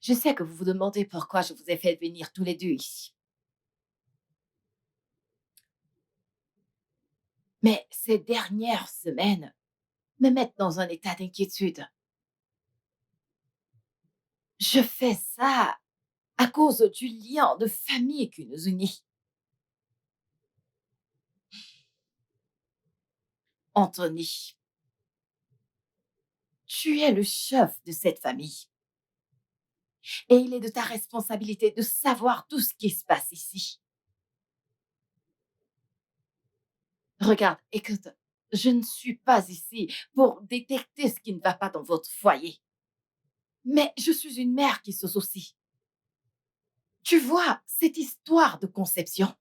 Je sais que vous vous demandez pourquoi je vous ai fait venir tous les deux ici. Mais ces dernières semaines me mettent dans un état d'inquiétude. Je fais ça à cause du lien de famille qui nous unit. Anthony, tu es le chef de cette famille. Et il est de ta responsabilité de savoir tout ce qui se passe ici. Regarde, écoute, je ne suis pas ici pour détecter ce qui ne va pas dans votre foyer. Mais je suis une mère qui se soucie. Tu vois, cette histoire de conception,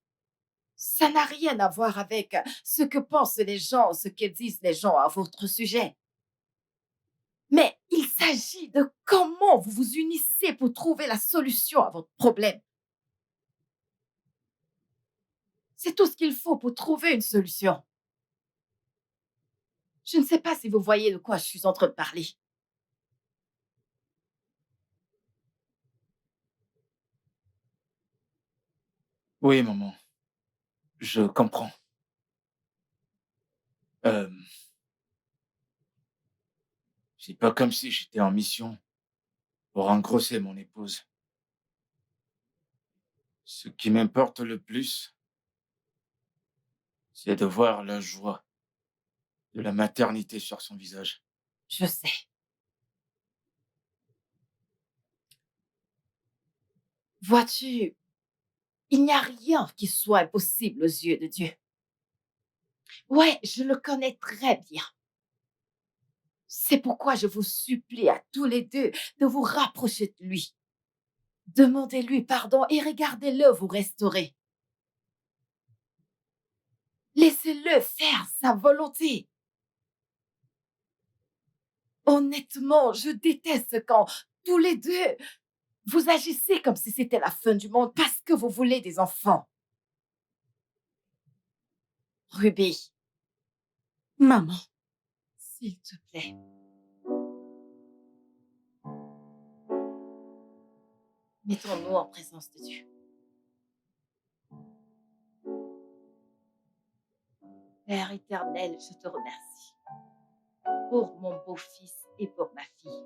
ça n'a rien à voir avec ce que pensent les gens, ce que disent les gens à votre sujet. Mais il s'agit de comment vous vous unissez pour trouver la solution à votre problème. C'est tout ce qu'il faut pour trouver une solution. Je ne sais pas si vous voyez de quoi je suis en train de parler. Oui, maman. Je comprends. Euh, c'est pas comme si j'étais en mission pour engrosser mon épouse. Ce qui m'importe le plus, c'est de voir la joie de la maternité sur son visage. Je sais. Vois-tu, il n'y a rien qui soit impossible aux yeux de Dieu. Ouais, je le connais très bien. C'est pourquoi je vous supplie à tous les deux de vous rapprocher de lui. Demandez-lui pardon et regardez-le vous restaurer. Laissez-le faire sa volonté. Honnêtement, je déteste quand tous les deux, vous agissez comme si c'était la fin du monde parce que vous voulez des enfants. Ruby, Maman, s'il te plaît. Mettons-nous en présence de Dieu. Père éternel, je te remercie pour mon beau-fils et pour ma fille.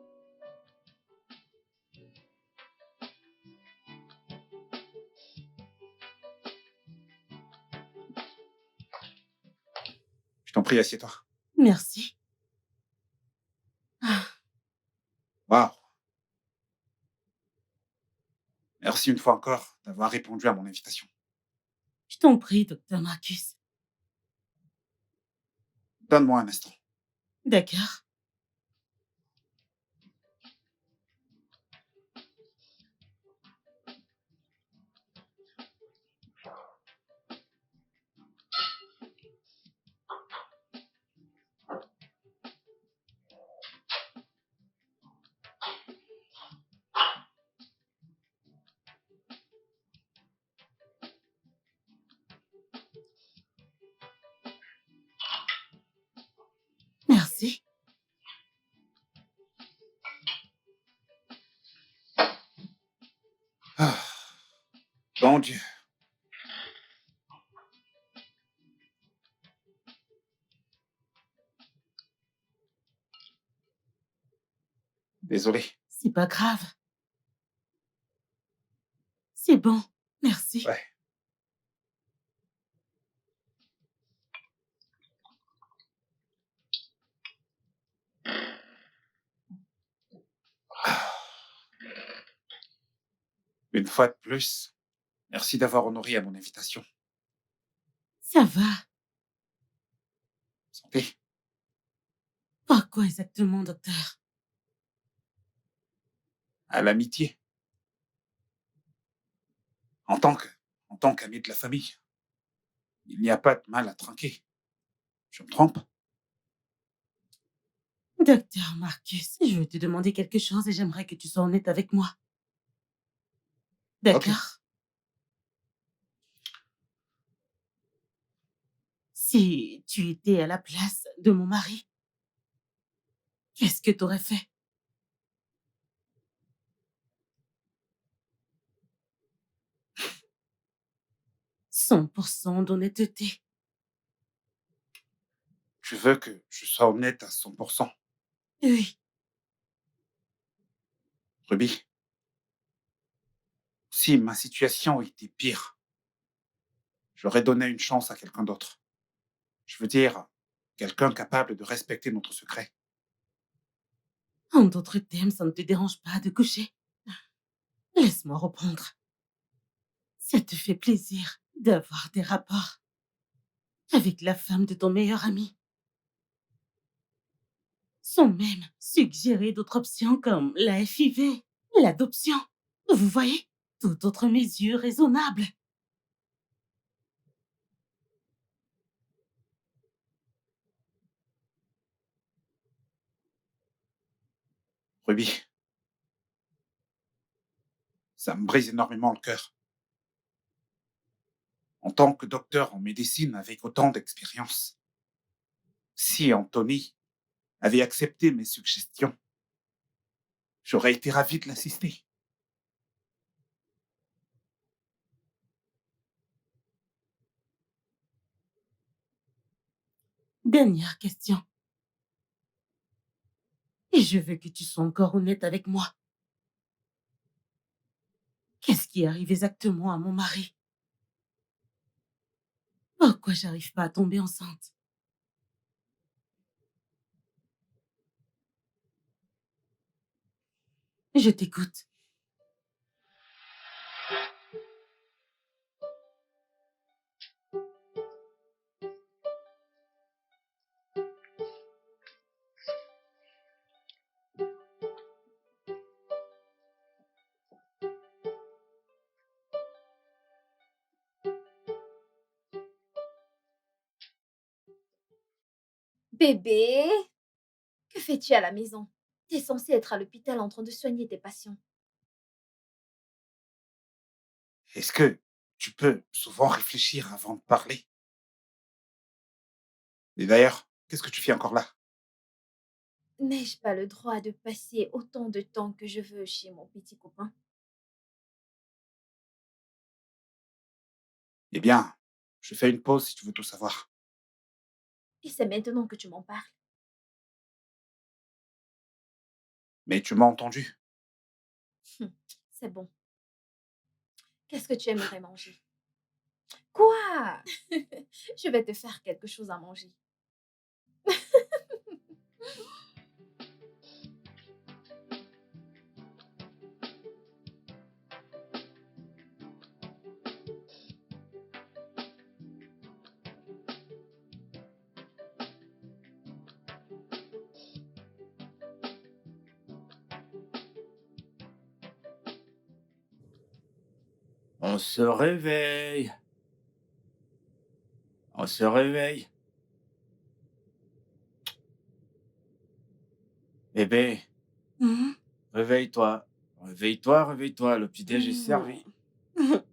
Je t'en prie, assieds-toi. merci. Ah, Waouh. Merci une fois encore d'avoir répondu à mon invitation. je t'en prie, docteur Marcus. Donne-moi un instant. D'accord. Merci. Ah, bon Dieu. Désolé. C'est pas grave. C'est bon. Merci. Ouais. Une fois de plus, merci d'avoir honoré à mon invitation. Ça va. Santé. Pourquoi exactement, docteur? À l'amitié. En tant qu'ami de la famille, il n'y a pas de mal à trinquer. Je me trompe? Docteur Marcus, je veux te demander quelque chose et j'aimerais que tu sois honnête avec moi. D'accord? Si tu étais à la place de mon mari, qu'est-ce que tu aurais fait? 100% d'honnêteté. Tu veux que je sois honnête à 100%. Oui. Ruby, si ma situation était pire, j'aurais donné une chance à quelqu'un d'autre. Je veux dire, quelqu'un capable de respecter notre secret. En d'autres termes, ça ne te dérange pas de coucher? Laisse-moi reprendre. Ça te fait plaisir d'avoir des rapports avec la femme de ton meilleur ami. Sans même suggérer d'autres options comme la FIV, l'adoption. Vous voyez? Toute autre mesure raisonnable. Ruby, ça me brise énormément le cœur. En tant que docteur en médecine avec autant d'expérience, si Anthony avait accepté mes suggestions, j'aurais été ravi de l'assister. Dernière question. Et je veux que tu sois encore honnête avec moi. Qu'est-ce qui arrive exactement à mon mari? Pourquoi j'arrive pas à tomber enceinte? Je t'écoute. Bébé, que fais-tu à la maison? T'es censée être à l'hôpital en train de soigner tes patients. Est-ce que tu peux souvent réfléchir avant de parler? Et d'ailleurs, qu'est-ce que tu fais encore là? N'ai-je pas le droit de passer autant de temps que je veux chez mon petit copain? Eh bien, je fais une pause si tu veux tout savoir. Et c'est maintenant que tu m'en parles. Mais tu m'as entendu. C'est bon. Qu'est-ce que tu aimerais manger? Quoi? Je vais te faire quelque chose à manger. On se réveille. On se réveille. Bébé, Mhm. réveille-toi. Réveille-toi, réveille-toi. Le petit-déj est servi. Mhm.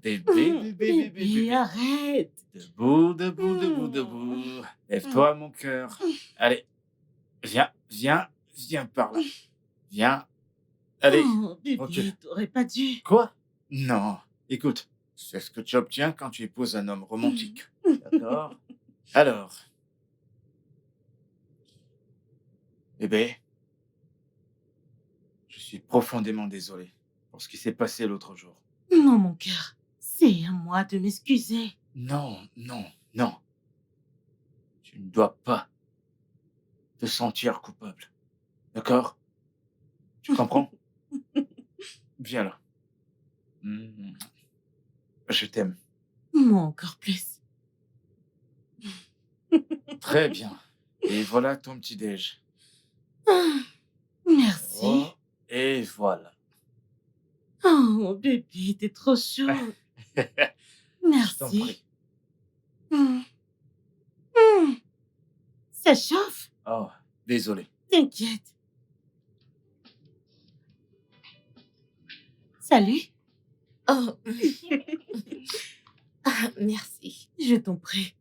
Bébé, bébé, bébé, Bébé, bébé. arrête. Debout, debout, debout, debout. Lève-toi, mon cœur. Allez, viens, viens, viens par là. Viens. Allez, Oh, ok. bébé, t'aurais pas dû. Quoi? Non. Écoute, c'est ce que tu obtiens quand tu épouses un homme romantique. D'accord? Alors, bébé, je suis profondément désolé pour ce qui s'est passé l'autre jour. Non, mon cœur, c'est à moi de m'excuser. Non, non, non. Tu ne dois pas te sentir coupable. D'accord? Tu comprends? Viens là. Mm. Je t'aime. Moi encore plus. Très bien. Et voilà ton petit-déj. Ah, merci. Oh, et voilà. Oh, bébé, t'es trop chaud. Je t'en Merci. prie. Mm. Mm. Ça chauffe? Oh, désolé. T'inquiète. Salut. Oh, ah, merci. Je t'en prie.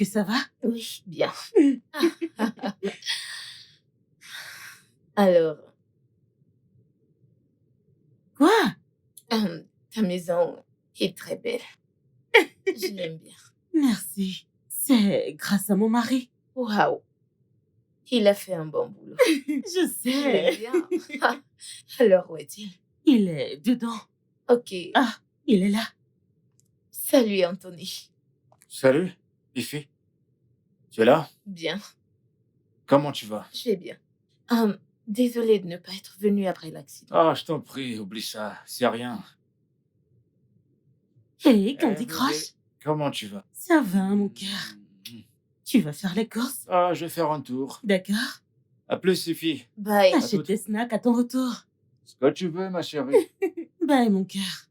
que ça va? Oui, bien. Alors, Quoi? ta maison est très belle. Je l'aime bien. Merci. C'est grâce à mon mari. Waouh, il a fait un bon boulot. Je Je l'aime sais. bien. Alors, où est-il? Il est dedans. Ok. Ah, il est là. Salut, Anthony. Salut, Fifi. Tu es là? Bien, Comment tu vas? je vais bien. Désolée de ne pas être venue après l'accident. Ah, je t'en prie, oublie ça. C'est rien. Hé, Candy bébé, Crush. comment tu vas? Ça va, mon cœur. Mhm. Tu vas faire les courses? Ah, je vais faire un tour. D'accord. À plus, Fifi. Bye. Achète toutes. tes snacks à ton retour. Ce que tu veux, ma chérie. Bye, mon cœur.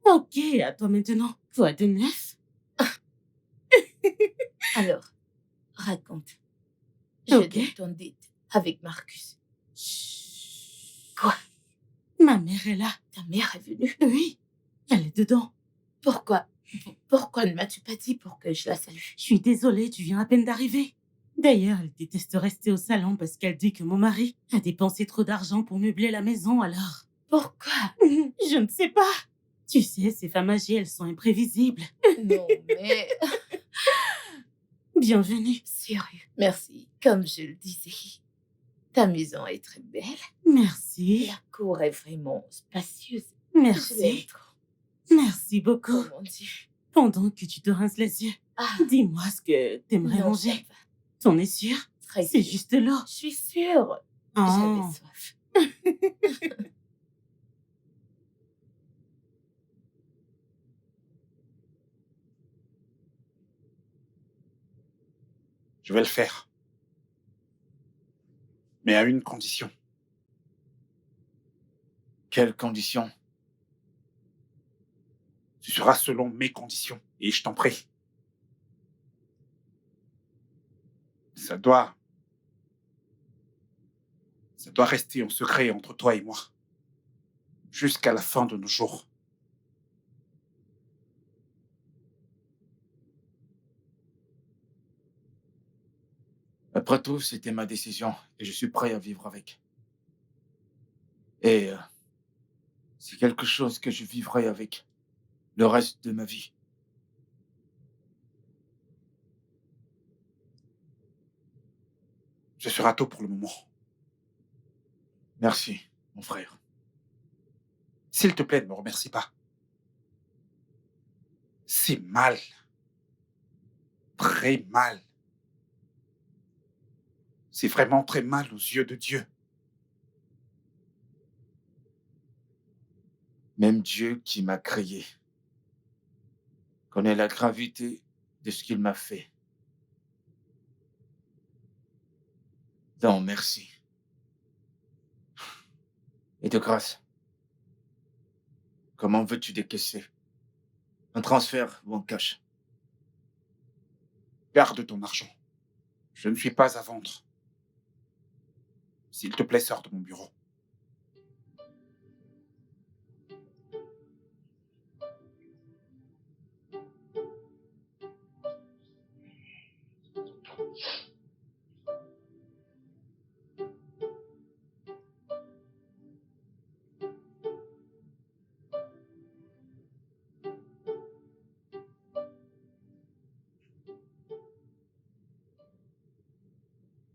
Ok, à toi maintenant. Quoi de neuf? Alors, raconte. Je Ok. donne ton date avec Marcus. Quoi? Ma mère est là. Ta mère est venue. Oui, elle est dedans. Pourquoi Pourquoi ne m'as-tu pas dit pour que je la salue? Je suis désolée, tu viens à peine d'arriver. D'ailleurs, elle déteste rester au salon parce qu'elle dit que mon mari a dépensé trop d'argent pour meubler la maison, alors... Pourquoi? Je ne sais pas. Tu sais, ces femmes âgées, elles sont imprévisibles. Non, mais... Bienvenue. Sérieux. Merci. Comme je le disais, ta maison est très belle. Merci. La cour est vraiment spacieuse. Je l'aime Merci. trop. Merci beaucoup. Oh mon Dieu. Pendant que tu te rinces les yeux, Ah, dis-moi ce que t'aimerais non, manger. ça va. T'en es sûr? Très C'est sûr. juste l'eau. Je suis sûre. Oh. J'avais soif. Je vais le faire. Mais à une condition. Quelles conditions? Ce sera selon mes conditions. Et je t'en prie. Ça doit rester en secret entre toi et moi. Jusqu'à la fin de nos jours. Après tout, c'était ma décision et je suis prêt à vivre avec. Et c'est quelque chose que je vivrai avec le reste de ma vie. Ce sera tout pour le moment. Merci, mon frère. S'il te plaît, ne me remercie pas. C'est mal. Très mal. C'est vraiment très mal aux yeux de Dieu. Même Dieu qui m'a créé connaît la gravité de ce qu'il m'a fait. Donc, merci. Et de grâce, comment veux-tu décaisser? Un transfert ou un cash? Garde ton argent. Je ne suis pas à vendre. S'il te plaît, sors de mon bureau.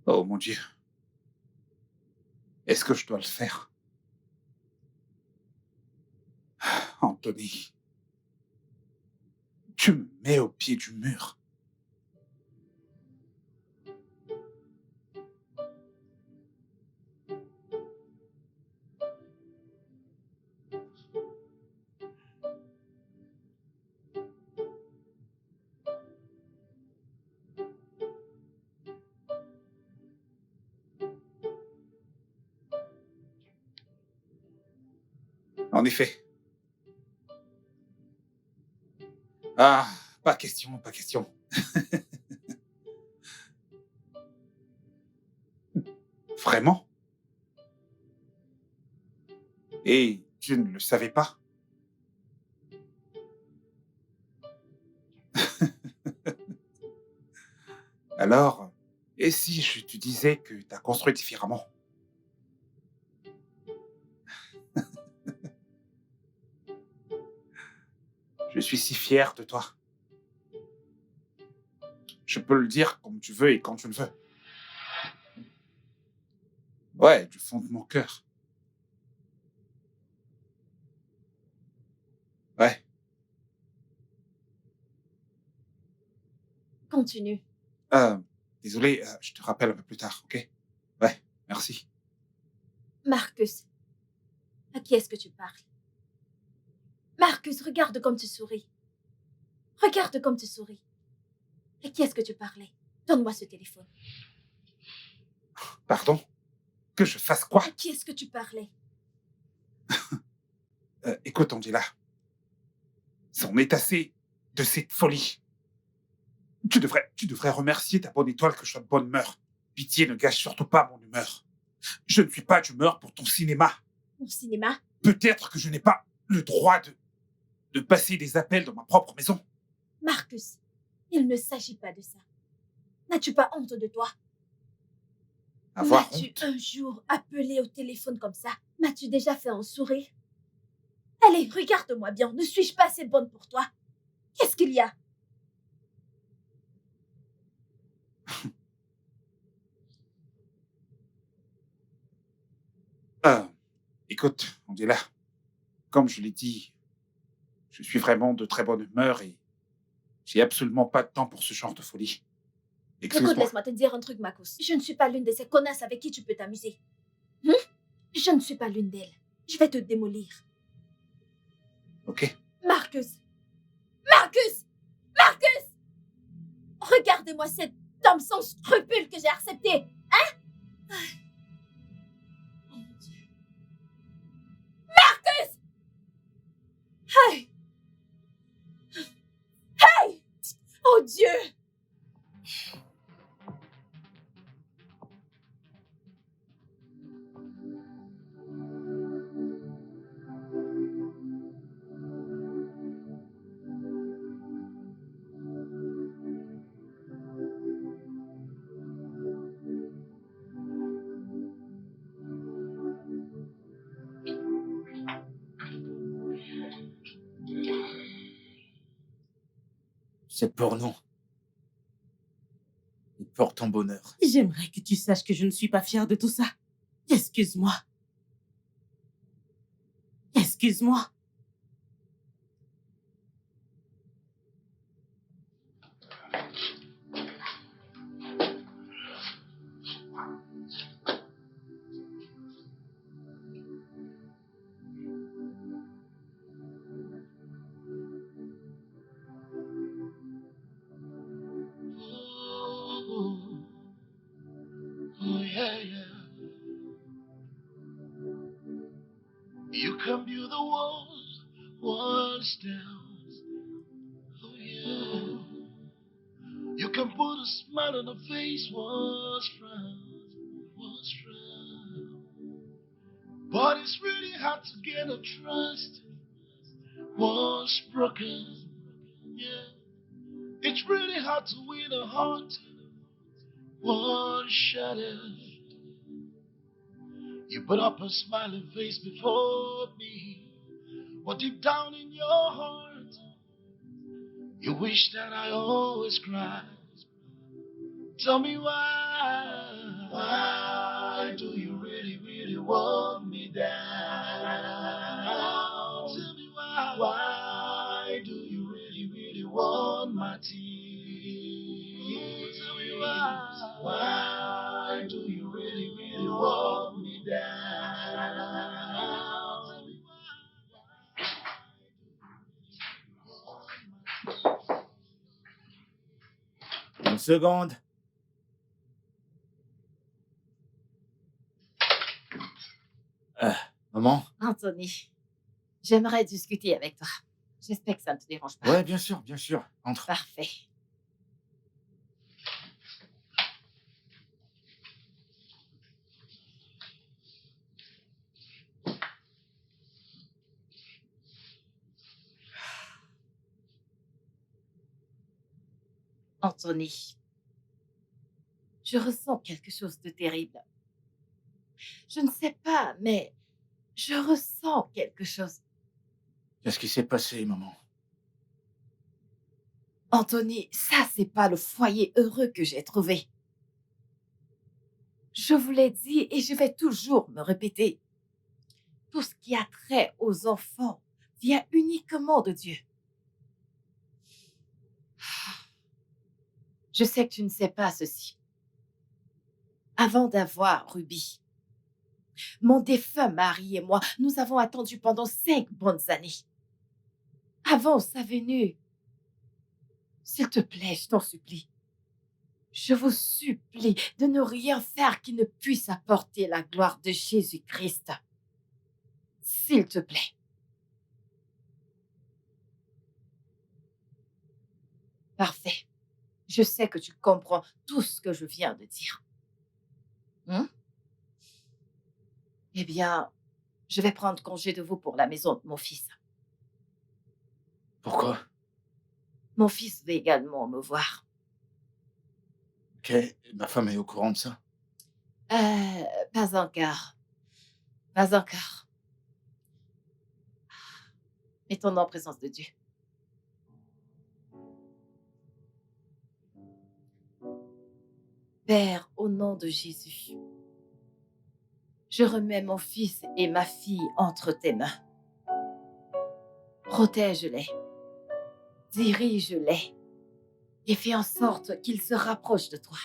Oh mon Dieu. Est-ce que je dois le faire? Anthony, tu me mets au pied du mur. En effet. Ah, pas question, pas question. Vraiment? Et tu ne le savais pas? Alors, et si je te disais que tu as construit différemment? Je suis si fier de toi. Je peux le dire comme tu veux et quand tu le veux. Ouais, du fond de mon cœur. Ouais, Continue. euh, désolé, je te rappelle un peu plus tard, ok? Ouais, merci. Marcus, à qui est-ce que tu parles? Marcus, regarde comme tu souris. Regarde comme tu souris. À qui est-ce que tu parlais? Donne-moi ce téléphone. Pardon? Que je fasse quoi? À qui est-ce que tu parlais? Écoute, Angela, c'en est assez de cette folie. Tu devrais remercier ta bonne étoile que je sois de bonne humeur. Pitié, ne gâche surtout pas mon humeur. Je ne suis pas d'humeur pour ton cinéma. Mon cinéma? Peut-être que je n'ai pas le droit de passer des appels dans ma propre maison. Marcus, il ne s'agit pas de ça. N'as-tu pas honte de toi? Avoir M'as-tu honte. un jour appelé au téléphone comme ça? M'as-tu déjà fait un sourire? Allez, regarde-moi bien. Ne suis-je pas assez bonne pour toi? Qu'est-ce qu'il y a? Écoute, Angela, comme je l'ai dit, je suis vraiment de très bonne humeur et j'ai absolument pas de temps pour ce genre de folie. Écoute, Excuse-moi. laisse-moi te dire un truc, Marcus. Je ne suis pas l'une de ces connasses avec qui tu peux t'amuser. Je ne suis pas l'une d'elles. Je vais te démolir. Ok? Marcus! Marcus! Marcus! Regardez-moi cet homme sans scrupules que j'ai accepté. Hein? Oh mon Dieu. Marcus! Hey! Hey! Oh Dieu! C'est pour nous. Et pour ton bonheur. J'aimerais que tu saches que je ne suis pas fière de tout ça. Excuse-moi. Excuse-moi. Oh, oh, yeah, yeah. You can build the walls down. Oh, yeah. You can put a smile on a face once frown. But it's really hard to get a trust once broken. Yeah. It's really hard to win a heart once shattered. You put up a smiling face before me, but deep down in your heart, you wish that I always cried. Tell me why? Why do you really, really want me down? Tell me why? Why do you really, really want my tears? Tell me why? Why do you really, really want me down? Tell me Une seconde. Maman? Anthony, j'aimerais discuter avec toi. J'espère que ça ne te dérange pas. Ouais, bien sûr, bien sûr. Entre. Parfait. Anthony, Je ressens quelque chose de terrible. Je ne sais pas, mais je ressens quelque chose. Qu'est-ce qui s'est passé, maman? Anthony, ça, c'est pas le foyer heureux que j'ai trouvé. Je vous l'ai dit et je vais toujours me répéter. Tout ce qui a trait aux enfants vient uniquement de Dieu. Je sais que tu ne sais pas ceci. Avant d'avoir Ruby, mon défunt mari et moi, nous avons attendu pendant 5 bonnes années. Avant sa venue, s'il te plaît, je t'en supplie. Je vous supplie de ne rien faire qui ne puisse apporter la gloire de Jésus-Christ. S'il te plaît. Parfait. Je sais que tu comprends tout ce que je viens de dire. Eh bien, je vais prendre congé de vous pour la maison de mon fils. Pourquoi? Mon fils veut également me voir. Ok, ma femme est au courant de ça. Pas encore. Pas encore. Mettons-nous en présence de Dieu. Père, au nom de Jésus, je remets mon fils et ma fille entre tes mains. Protège-les, dirige-les et fais en sorte qu'ils se rapprochent de toi.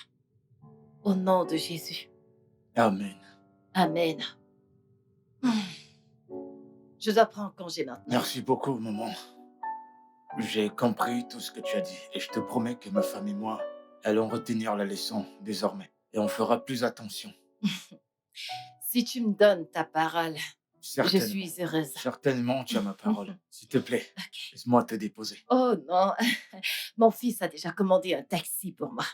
Au nom de Jésus. Amen. Amen. Je dois prendre congé maintenant. Merci beaucoup, maman. J'ai compris tout ce que tu as dit et je te promets que ma femme et moi allons retenir la leçon désormais et on fera plus attention. Si tu me donnes ta parole, je Certainement. suis heureuse. Certainement, tu as ma parole. S'il te plaît, Ok. laisse-moi te déposer. Oh non, mon fils a déjà commandé un taxi pour moi.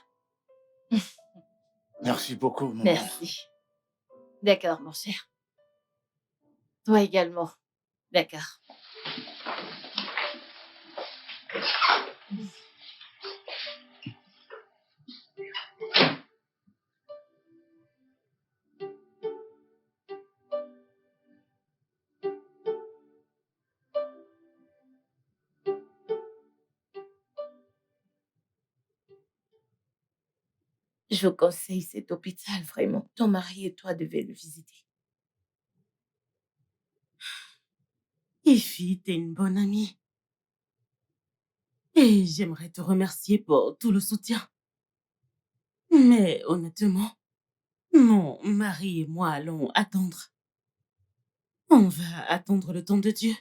Merci beaucoup, maman. Merci. D'accord, mon cher. Toi également. D'accord. Je vous conseille cet hôpital, vraiment. Ton mari et toi devez le visiter. Ify, t'es une bonne amie. Et j'aimerais te remercier pour tout le soutien. Mais honnêtement, mon mari et moi allons attendre. On va attendre le temps de Dieu.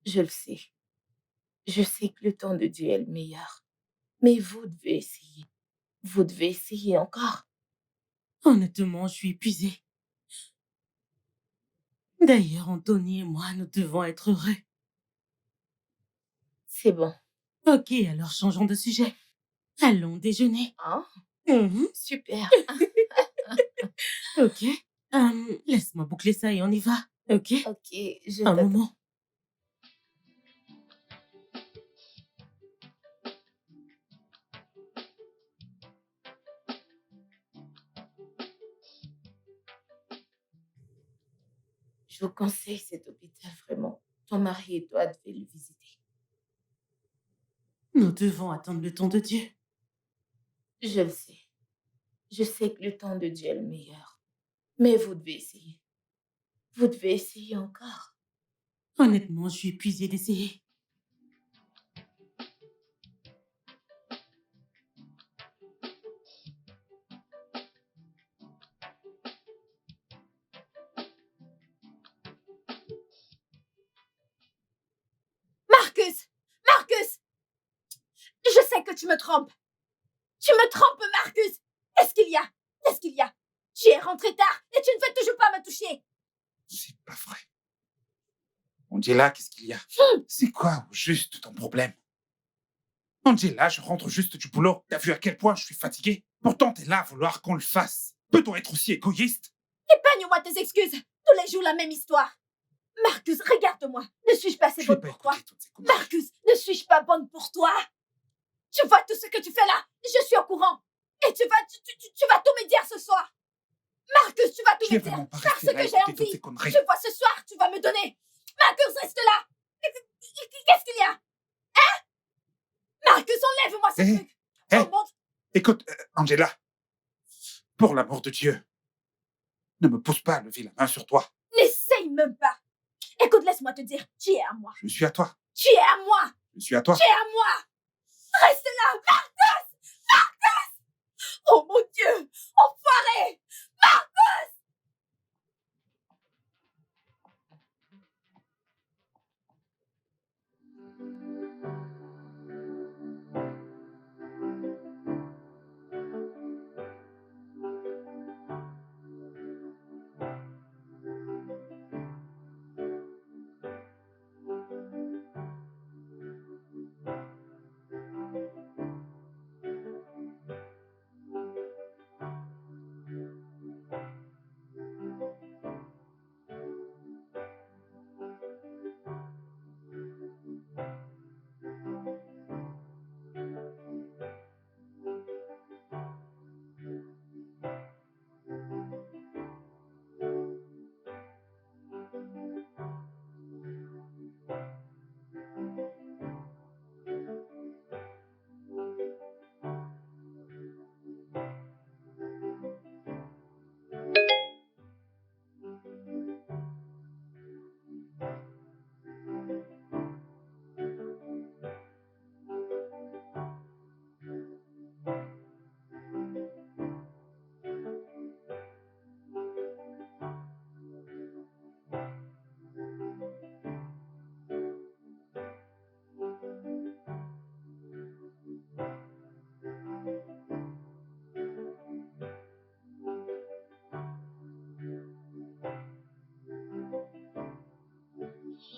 Je le sais. Je sais que le temps de Dieu est le meilleur. Mais vous devez essayer. Vous devez essayer encore. Honnêtement, je suis épuisée. D'ailleurs, Anthony et moi, nous devons être heureux. C'est bon. Ok, alors changeons de sujet. Allons déjeuner. Hein? Mhm. Super. Ok. Laisse-moi boucler ça et on y va. Ok? Ok, je Un t'attends. moment. Je vous conseille cet hôpital, vraiment. Ton mari et toi devez le visiter. Nous devons attendre le temps de Dieu. Je le sais. Je sais que le temps de Dieu est le meilleur. Mais vous devez essayer. Vous devez essayer encore. Honnêtement, je suis épuisée d'essayer. Marcus! Marcus! Je sais que tu me trompes. Tu me trompes, Marcus! Qu'est-ce qu'il y a? Qu'est-ce qu'il y a? Tu es rentré tard et tu ne veux toujours pas me toucher. C'est pas vrai. Angela, qu'est-ce qu'il y a? C'est quoi au juste ton problème? Angela, je rentre juste du boulot. T'as vu à quel point je suis fatigué? Pourtant, t'es là à vouloir qu'on le fasse. Peut-on être aussi égoïste? Épargne-moi tes excuses. Tous les jours, la même histoire. Marcus, regarde-moi. Ne suis-je pas assez Je n'ai bonne pas pour toi? écouté toutes ces conneries. Marcus, ne suis-je pas bonne pour toi? Tu vois tout ce que tu fais là? Je suis au courant. Et tu vas tout me dire ce soir. Marcus, tu vas tout Tu es me dire. vraiment pas Parce resté là que à j'ai écouter toutes envie. ces conneries. Tu vois ce soir, tu vas me donner. Marcus, reste là. Qu'est-ce qu'il y a? Hein? Marcus, enlève-moi ce Eh, truc. eh. Oh mon... Écoute, Angela, pour l'amour de Dieu, ne me pousse pas à lever la main sur toi. N'essaye même pas. Écoute, laisse-moi te dire, tu es à moi. Je suis à toi. Tu es à moi. Je suis à toi. Tu es à moi. Reste là, Marcus. Marcus. Oh mon Dieu. Enfoiré. Marcus.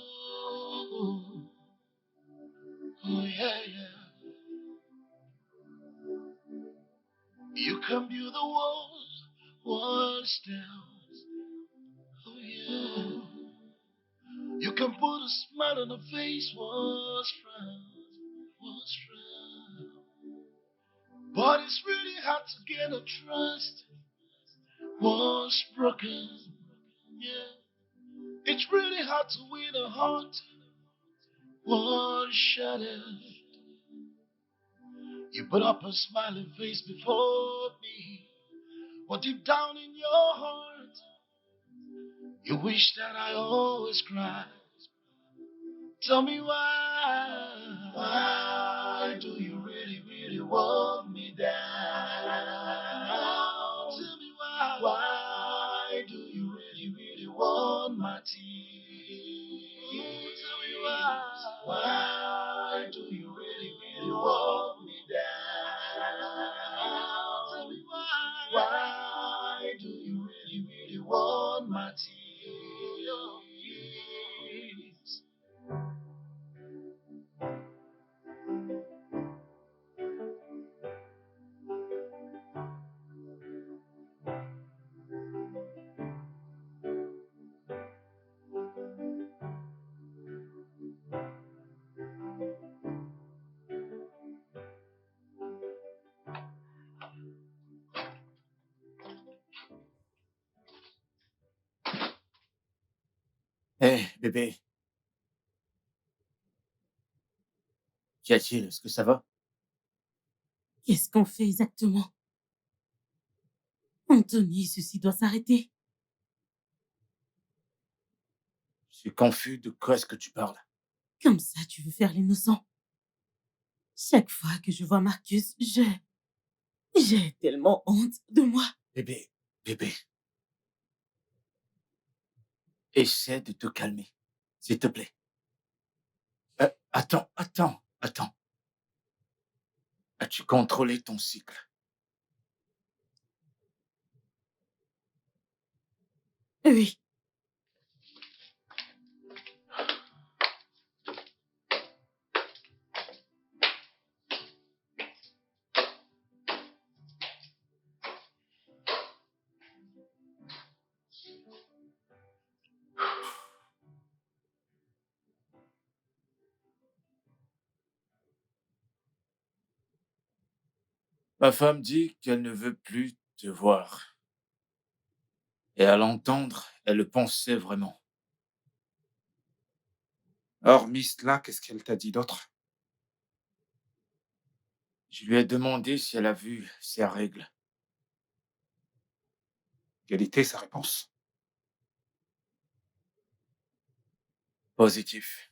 Oh, oh yeah, yeah. You can build the walls down. Oh yeah. You can put a smile on the face once frown. But it's really hard to get a trust once broken. Yeah. It's really hard to win a heart once shattered. You put up a smiling face before me, but deep down in your heart, you wish that I always cried. Tell me why. Why do you really, really want me down? Tell me why. Why do you really, really want my tears? Tell me why. Why do you really, really want me down? Tell me why. Why do you really, really want my tears? Hé, bébé, qu'y a-t-il? Est-ce que ça va? Qu'est-ce qu'on fait exactement? Anthony, ceci doit s'arrêter. Je suis confus, de quoi est-ce que tu parles? Comme ça, tu veux faire l'innocent. Chaque fois que je vois Marcus, j'ai tellement honte de moi. Bébé, essaie de te calmer, s'il te plaît. Attends. As-tu contrôlé ton cycle? Oui, Ma femme dit qu'elle ne veut plus te voir. Et à l'entendre, elle le pensait vraiment. Hormis cela, qu'est-ce qu'elle t'a dit d'autre? Je lui ai demandé si elle a vu ses règles. Quelle était sa réponse? Positif.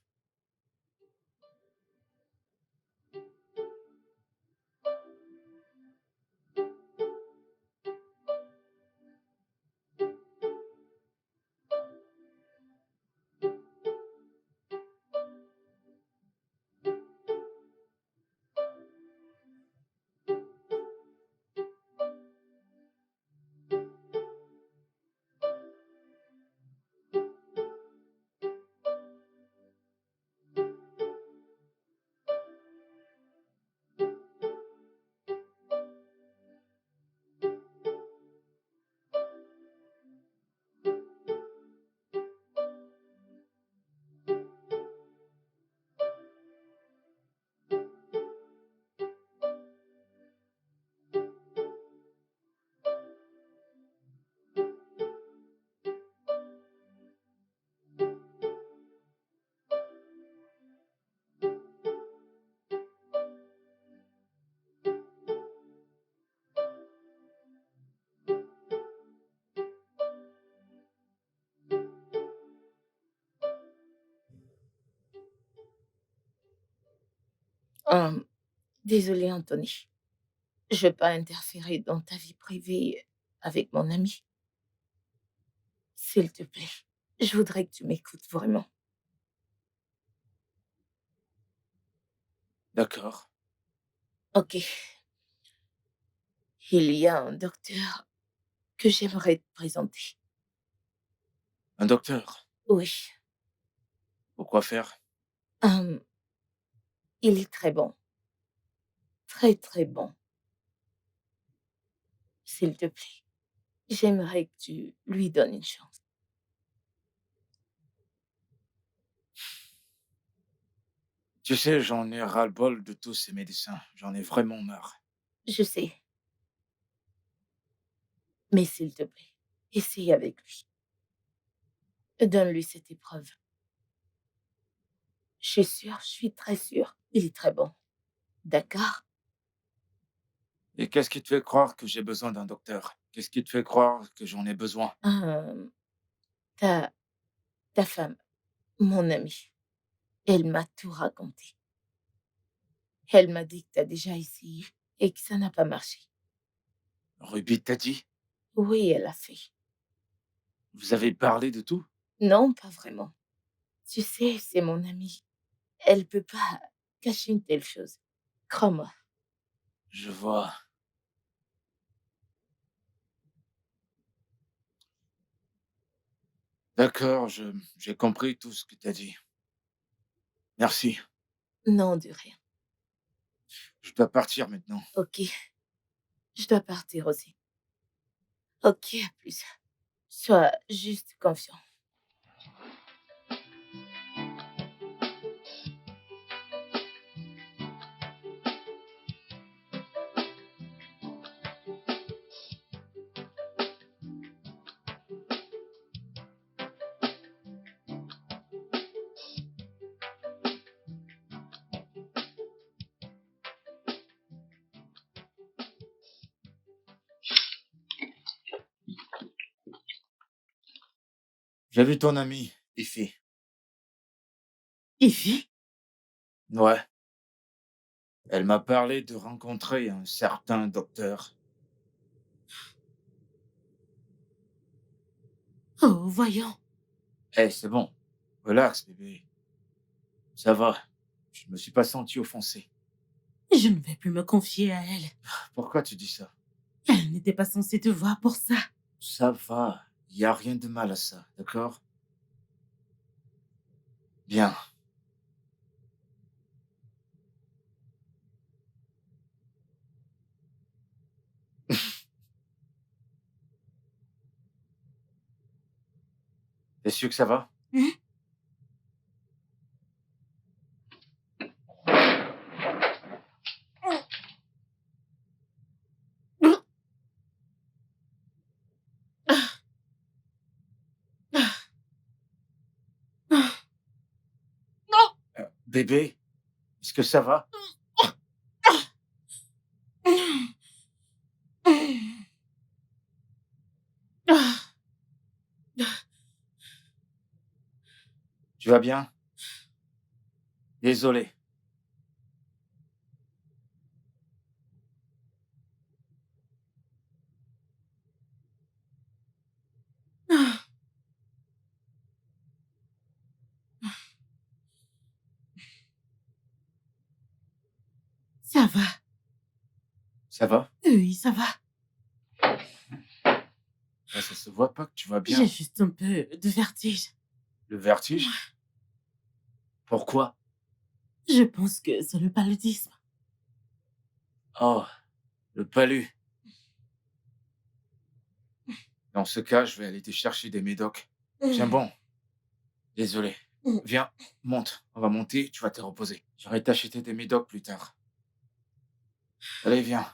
Hum, Désolée, Anthony. Je veux pas interférer dans ta vie privée avec mon ami. S'il te plaît, je voudrais que tu m'écoutes vraiment. D'accord. Ok. Il y a un docteur que j'aimerais te présenter. Un docteur. Oui. Pourquoi faire? Hum, il est très bon. Très, très bon. S'il te plaît, j'aimerais que tu lui donnes une chance. Tu sais, j'en ai ras-le-bol de tous ces médecins. J'en ai vraiment marre. Je sais, mais s'il te plaît, essaye avec lui. Donne-lui cette épreuve. Je suis très sûre, il est très bon. D'accord? Et qu'est-ce qui te fait croire que j'ai besoin d'un docteur? Qu'est-ce qui te fait croire que j'en ai besoin? Hum, ta, ta femme, mon amie, elle m'a tout raconté. Elle m'a dit que tu as déjà essayé et que ça n'a pas marché. Ruby t'a dit? Oui, elle a fait. Vous avez parlé de tout? Non, pas vraiment. Tu sais, c'est mon amie. Elle peut pas cacher une telle chose. Crois-moi. Je vois. D'accord, j'ai compris tout ce que t'as dit. Merci. Non, de rien. Je dois partir maintenant. Ok, je dois partir aussi. Ok, à plus. Sois juste confiant. J'ai vu ton amie, Ify. Ify? Ouais. Elle m'a parlé de rencontrer un certain docteur. Oh, voyons. Eh, c'est bon. Relax, bébé. Ça va. Je me suis pas senti offensé. Je ne vais plus me confier à elle. Pourquoi tu dis ça? Elle n'était pas censée te voir pour ça. Ça va. Il y a rien de mal à ça, d'accord? Bien. T'es sûr que ça va? Hein? Bébé, est-ce que ça va? Ah, Tu vas bien? Désolé. ah, ça va. Ça va? Oui, ça va. Ouais, ça se voit pas que tu vas bien. J'ai juste un peu de vertige. Le vertige? Pourquoi? Je pense que c'est le paludisme. Oh, le palu. Dans ce cas, je vais aller te chercher des médocs. Tiens bon. Désolé. Viens, monte. On va monter, tu vas te reposer. J'irai t'acheter des médocs plus tard. Allez, viens.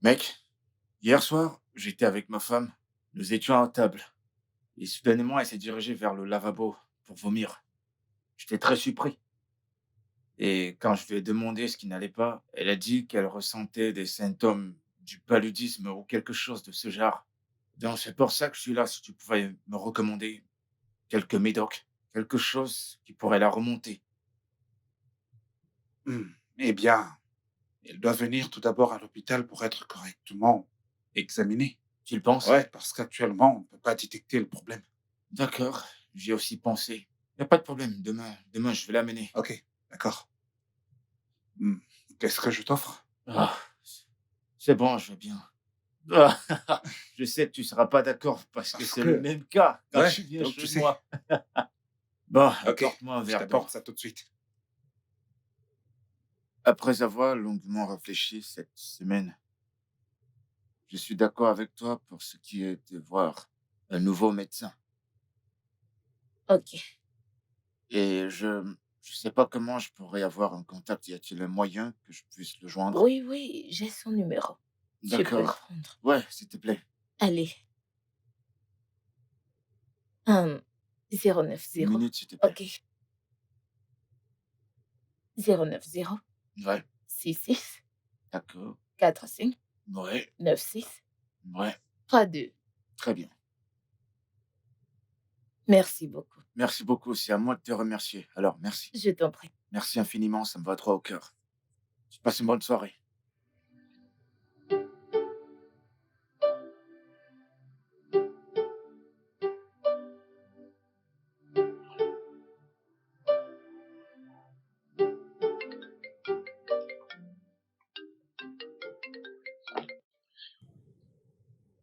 Mec, hier soir, j'étais avec ma femme. Nous étions à table. Et soudainement, elle s'est dirigée vers le lavabo pour vomir. J'étais très surpris. Et quand je lui ai demandé ce qui n'allait pas, elle a dit qu'elle ressentait des symptômes du paludisme ou quelque chose de ce genre. Donc c'est pour ça que je suis là, si tu pouvais me recommander quelques médocs, quelque chose qui pourrait la remonter. Eh bien, elle doit venir tout d'abord à l'hôpital pour être correctement examinée. Tu le penses? Ouais, parce qu'actuellement, on ne peut pas détecter le problème. D'accord, j'y ai aussi pensé. Il n'y a pas de problème, demain je vais l'amener. Ok, d'accord. Hmm, Qu'est-ce que je t'offre? Ah, c'est bon, je vais bien. Ah, je sais que tu seras pas d'accord parce que Parce c'est que... le même cas quand Ouais, tu viens donc chez tu sais. moi. Bon, Ok, apporte-moi un je verre d'eau. t'apporte ça tout de suite. Après avoir longuement réfléchi cette semaine, je suis d'accord avec toi pour ce qui est de voir un nouveau médecin. Ok. Et je sais pas comment je pourrais avoir un contact. Y a-t-il un moyen que je puisse le joindre? Oui, oui, j'ai son numéro. Tu peux le D'accord. prendre. Ouais, s'il te plaît. Allez. 090. Une minute, s'il te plaît. Ok. 090 Ouais, 66 d'accord. 45 Ouais, 96 ouais, 32. très bien. Merci beaucoup. Merci beaucoup. C'est à moi de te remercier. Alors, merci. Je t'en prie. Merci infiniment. Ça me va droit au cœur. Tu passes une bonne soirée.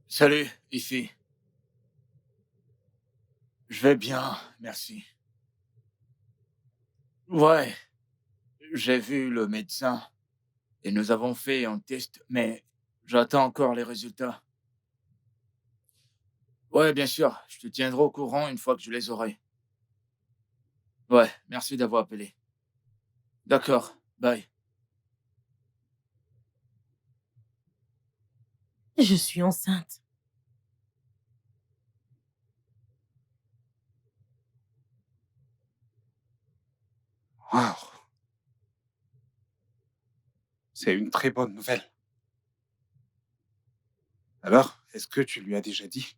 Salut, ici. Je vais bien, merci. Ouais, j'ai vu le médecin et nous avons fait un test, mais j'attends encore les résultats. Ouais, bien sûr, je te tiendrai au courant une fois que je les aurai. Ouais, merci d'avoir appelé. D'accord, bye. Je suis enceinte. Waouh, c'est une très bonne nouvelle. Alors, est-ce que tu lui as déjà dit?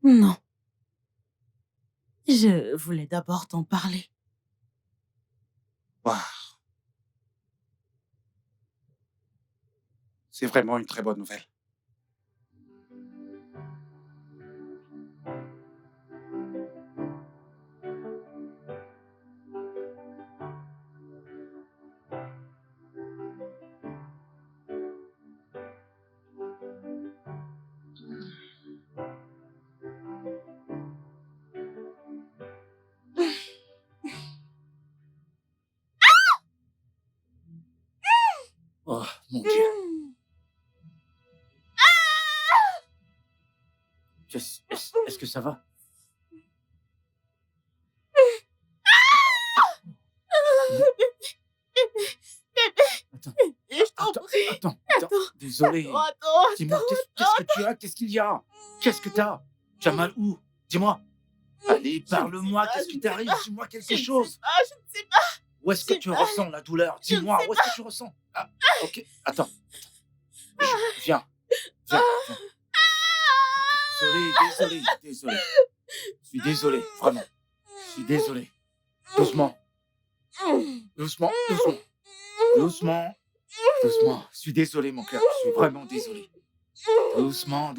Non, je voulais d'abord t'en parler. Waouh, c'est vraiment une très bonne nouvelle. Oh, mon Dieu. Est-ce que ça va? Attends, Je t'en attends, prie. attends. Désolé. Attends. Dis-moi, qu'est-ce que tu as? Qu'est-ce qu'il y a? Qu'est-ce que t'as? Tu as mal où? Dis-moi. Allez, parle-moi, qu'est-ce qui t'arrive? Dis-moi quelque chose. Je ne sais pas. Où est-ce que j'ai tu mal. ressens la douleur? Je ne Dis-moi, sais où est-ce que tu ressens? Ah, ok, attends. Viens. Désolé. Je suis désolé, vraiment. Je suis désolé. Doucement. Je suis désolé, mon cœur. Je suis vraiment désolé. Doucement.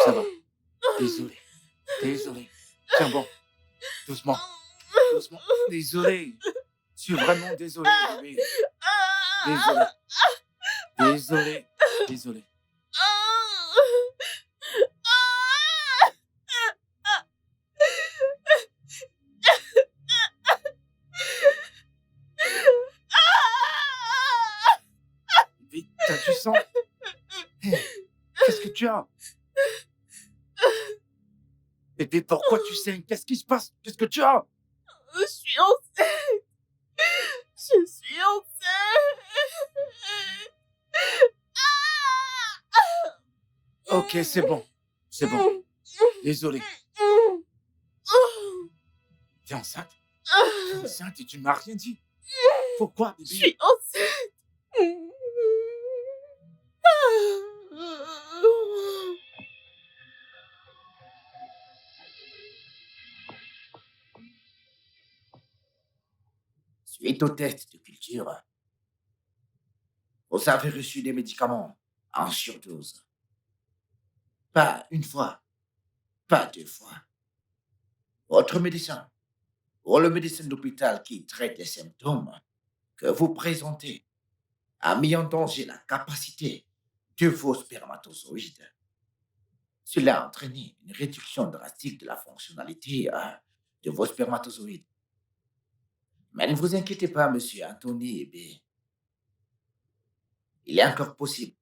Ça va. Désolé. Tiens bon. Doucement. Désolé. Je suis vraiment désolé, bébé. Désolé. Vite, t'as du sang? Qu'est-ce que tu as? Bébé, pourquoi tu saignes? Qu'est-ce qui se passe? Qu'est-ce que tu as? Je suis enceinte. Je suis enceinte. Ok, c'est bon. Désolé. T'es enceinte? Et tu ne m'as rien dit? Pourquoi, Je bébé? suis enceinte. Suite au test de culture, vous avez reçu des médicaments en surdose. Pas une fois, pas deux fois. Votre médecin, ou le médecin d'hôpital qui traite les symptômes que vous présentez, a mis en danger la capacité de vos spermatozoïdes. Cela a entraîné une réduction drastique de la fonctionnalité de vos spermatozoïdes. Mais ne vous inquiétez pas, monsieur Anthony B. Il est encore possible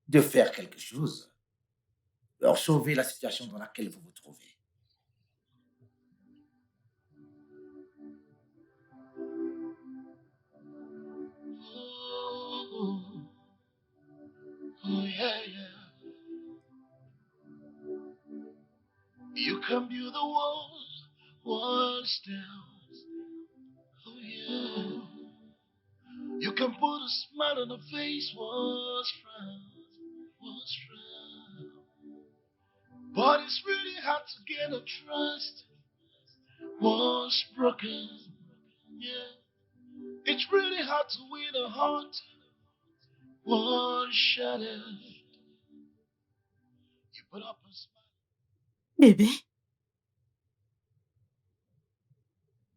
de faire quelque chose pour sauver la situation dans laquelle vous vous trouvez. Oh, yeah. You can build the walls down. Oh, yeah. You can put a smile on the face, walls frown. But it's really hard to get a trust. Was broken, yeah. It's really hard to win a heart. Was shattered. You put up a smile. Bébé?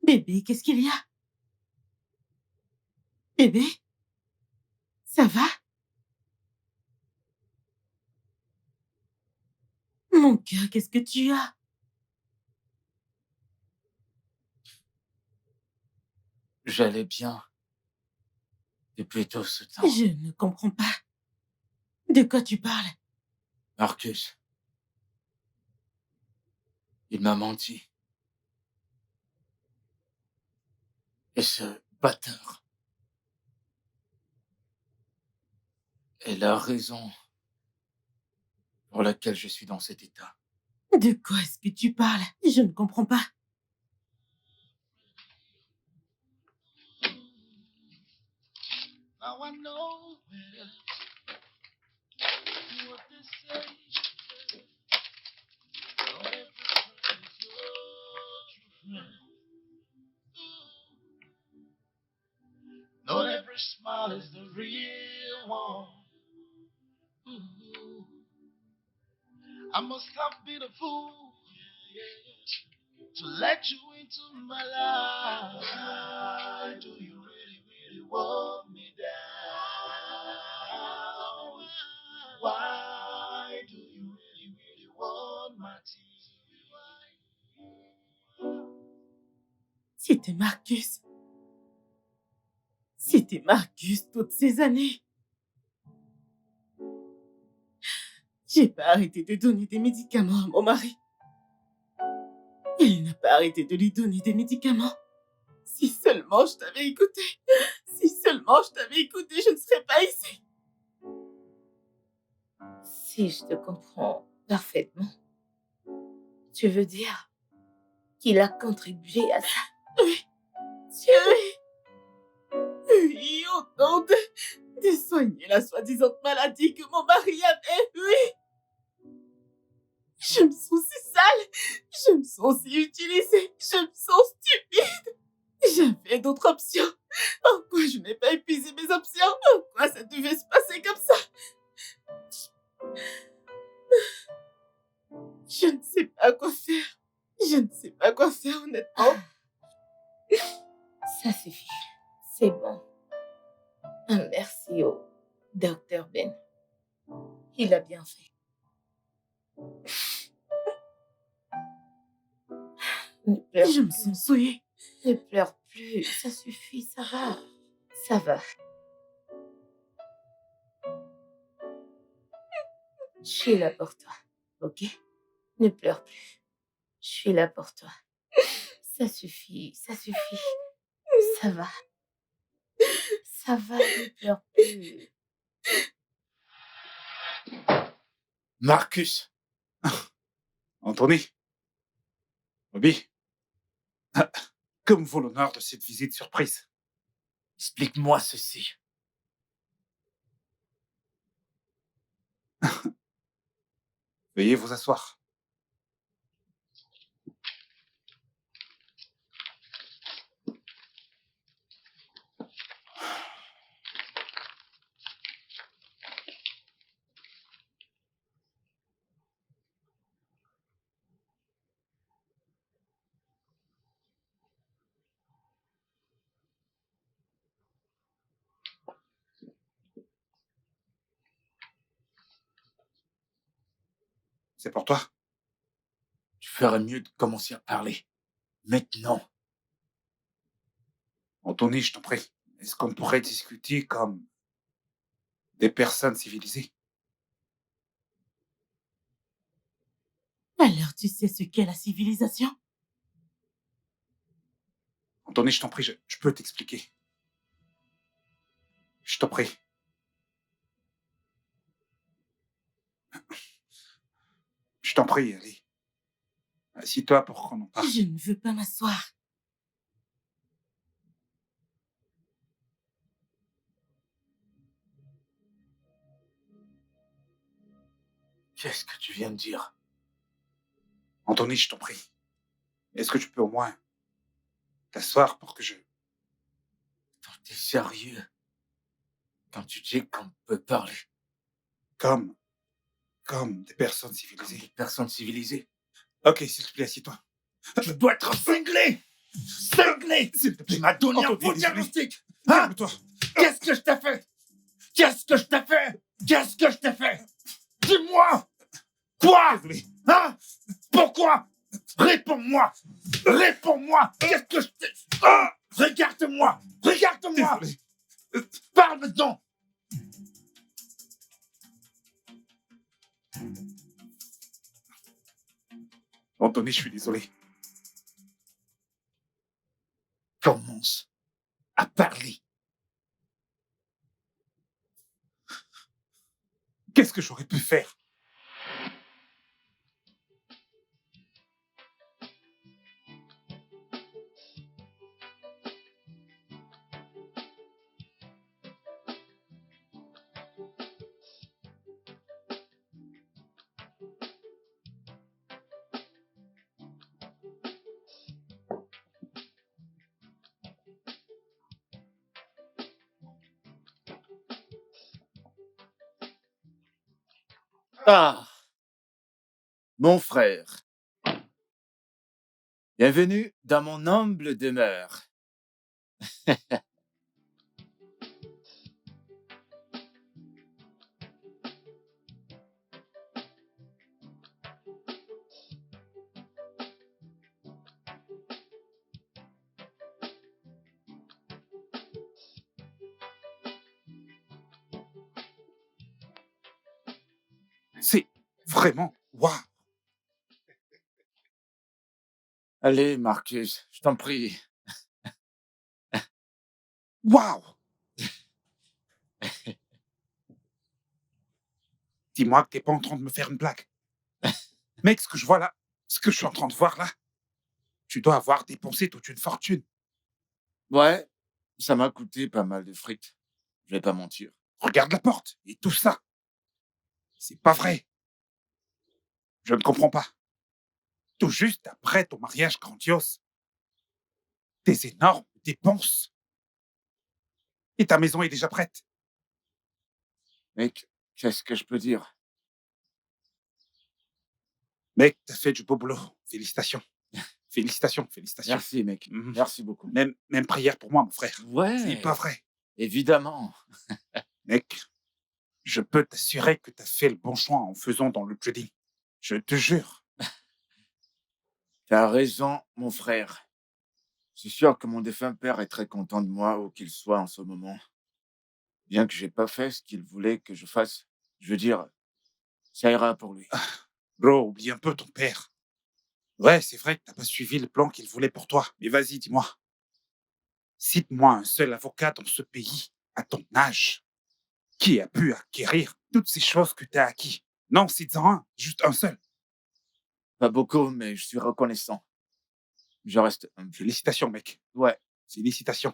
Bébé, qu'est-ce qu'il y a? Bébé? Ça va? Mon cœur, qu'est-ce que tu as? J'allais bien depuis tout ce temps. Je ne comprends pas. De quoi tu parles? Marcus, il m'a menti. Et ce bâtard est la raison pour laquelle je suis dans cet état. De quoi est-ce que tu parles? Je ne comprends pas. Now I know better. What they say. Not every friend is your true friend. Not every smile is the real one. Ooh. I must have been a fool to let you into my life. Why do you really, really want me down? Why do you really, really want my tears? C'était Marcus. C'était Marcus toutes ces années. J'ai pas arrêté de donner des médicaments à mon mari. Il n'a pas arrêté de lui donner des médicaments. Si seulement je t'avais écouté. Si seulement je t'avais écouté, je ne serais pas ici. Si je te comprends parfaitement, tu veux dire qu'il a contribué à ça? Oui. Oui, au nom de soigner la soi-disant maladie que mon mari avait, oui. Je me sens si sale, je me sens si utilisée, je me sens stupide. J'avais d'autres options. Pourquoi je n'ai pas épuisé mes options? Pourquoi ça devait se passer comme ça? Je ne sais pas quoi faire. Je ne sais pas quoi faire, honnêtement. Ça suffit. C'est bon. Merci au docteur Ben. Il a bien fait. Ne pleure Je me plus. sens souillée. Ne pleure plus. Ça suffit, ça va. Ça va. Je suis là pour toi, ok? Ne pleure plus. Je suis là pour toi. Ça suffit, ça suffit. Ça va. Ça va, ne pleure plus. Marcus, Anthony. Bobby. Que me vaut l'honneur de cette visite surprise? explique-moi ceci. Veuillez vous asseoir. C'est pour toi? Tu ferais mieux de commencer à parler. Maintenant. Anthony, je t'en prie. Est-ce qu'on pourrait discuter comme des personnes civilisées? Alors tu sais ce qu'est la civilisation? Anthony, je t'en prie, je peux t'expliquer. Je t'en prie. Je t'en prie, allez. Assis-toi pour qu'on en parle. Je ne veux pas m'asseoir. Qu'est-ce que tu viens de dire? Anthony, je t'en prie. Est-ce que tu peux au moins t'asseoir pour que je... Attends, t'es sérieux? Quand tu dis qu'on peut parler Comme des personnes comme civilisées. des personnes civilisées? Ok, s'il te plaît, assieds-toi. Tu dois être cinglé! Cinglé! S'il te plaît. Tu m'as donné un Anthony, faux désolé. diagnostic! Hein? Calme-toi. Qu'est-ce que je t'ai fait? Qu'est-ce que je t'ai fait? Qu'est-ce que je t'ai fait? Dis-moi! Quoi? Désolé. Hein? Pourquoi? Réponds-moi! Réponds-moi! Qu'est-ce que je t'ai... Ah! Regarde-moi! Regarde-moi! Désolé. Parle maintenant! Anthony, je suis désolé. Commence à parler. Qu'est-ce que j'aurais pu faire? Ah, mon frère, bienvenue dans mon humble demeure. C'est vraiment... Waouh! Allez, Marcus, je t'en prie. Waouh! Dis-moi que t'es pas en train de me faire une blague. Mec, ce que je vois là, ce que je suis en train de voir là, tu dois avoir dépensé toute une fortune. Ouais, ça m'a coûté pas mal de fric. Je vais pas mentir. Regarde la porte et tout ça. C'est pas vrai. Je ne comprends pas. Tout juste après ton mariage grandiose, des énormes dépenses. Et ta maison est déjà prête. Mec, qu'est-ce que je peux dire? Mec, t'as fait du beau boulot. Félicitations. Félicitations, félicitations. Merci, mec. Mhm. Merci beaucoup. Même prière pour moi, mon frère. Ouais, C'est pas vrai. évidemment. Mec, je peux t'assurer que t'as fait le bon choix en faisant dans le trading. Je te jure. T'as raison, mon frère. Je suis sûr que mon défunt père est très content de moi, où qu'il soit en ce moment. Bien que j'ai pas fait ce qu'il voulait que je fasse. Je veux dire, ça ira pour lui. Bro, oublie un peu ton père. Ouais, c'est vrai que t'as pas suivi le plan qu'il voulait pour toi. Mais vas-y, dis-moi. Cite-moi un seul avocat dans ce pays, à ton âge, qui a pu acquérir toutes ces choses que t'as acquis. Non, cite-en un, juste un seul. Pas beaucoup, mais je suis reconnaissant. Je reste humble. Félicitations, mec. Ouais, Félicitations.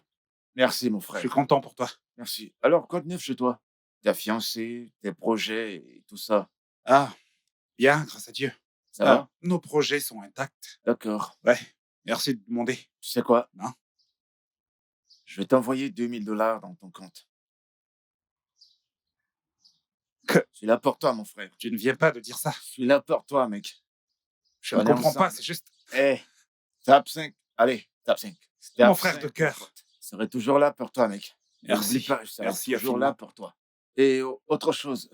merci, mon Je suis frère. content pour toi. Merci. Alors, quoi de neuf chez toi? Ta fiancée, tes projets et tout ça. Ah, bien, grâce à Dieu. Ça va? Nos projets sont intacts. D'accord. Ouais, merci de demander. Tu sais quoi? Non. Je vais t'envoyer 2000 $ dans ton compte. Que Je suis là pour toi, mon frère. tu ne viens pas de dire ça. Je suis là pour toi, mec. Je ne On est comprends pas, ensemble. c'est juste... Eh, top 5. Allez, top 5. Mon frère de cœur. Je serai toujours là pour toi, mec. Merci. N'oublie pas, je serai Merci toujours infiniment. là pour toi. Et autre chose,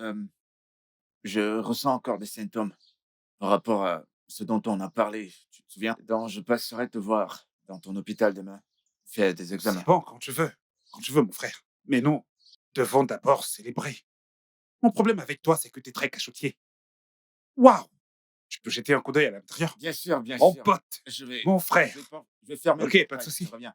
je ressens encore des symptômes par rapport à ce dont on a parlé. Tu te souviens? Donc, je passerai te voir dans ton hôpital demain. Fais des examens. C'est bon, quand tu veux. Quand tu veux, mon frère. Mais nous devons d'abord célébrer. Mon problème avec toi, c'est que tu es très cachotier. Waouh! Tu peux jeter un coup d'œil à l'intérieur? Bien sûr, bien Mon sûr. pote, Je vais, mon frère. je vais fermer Ok, le pas de portail, souci. je reviens.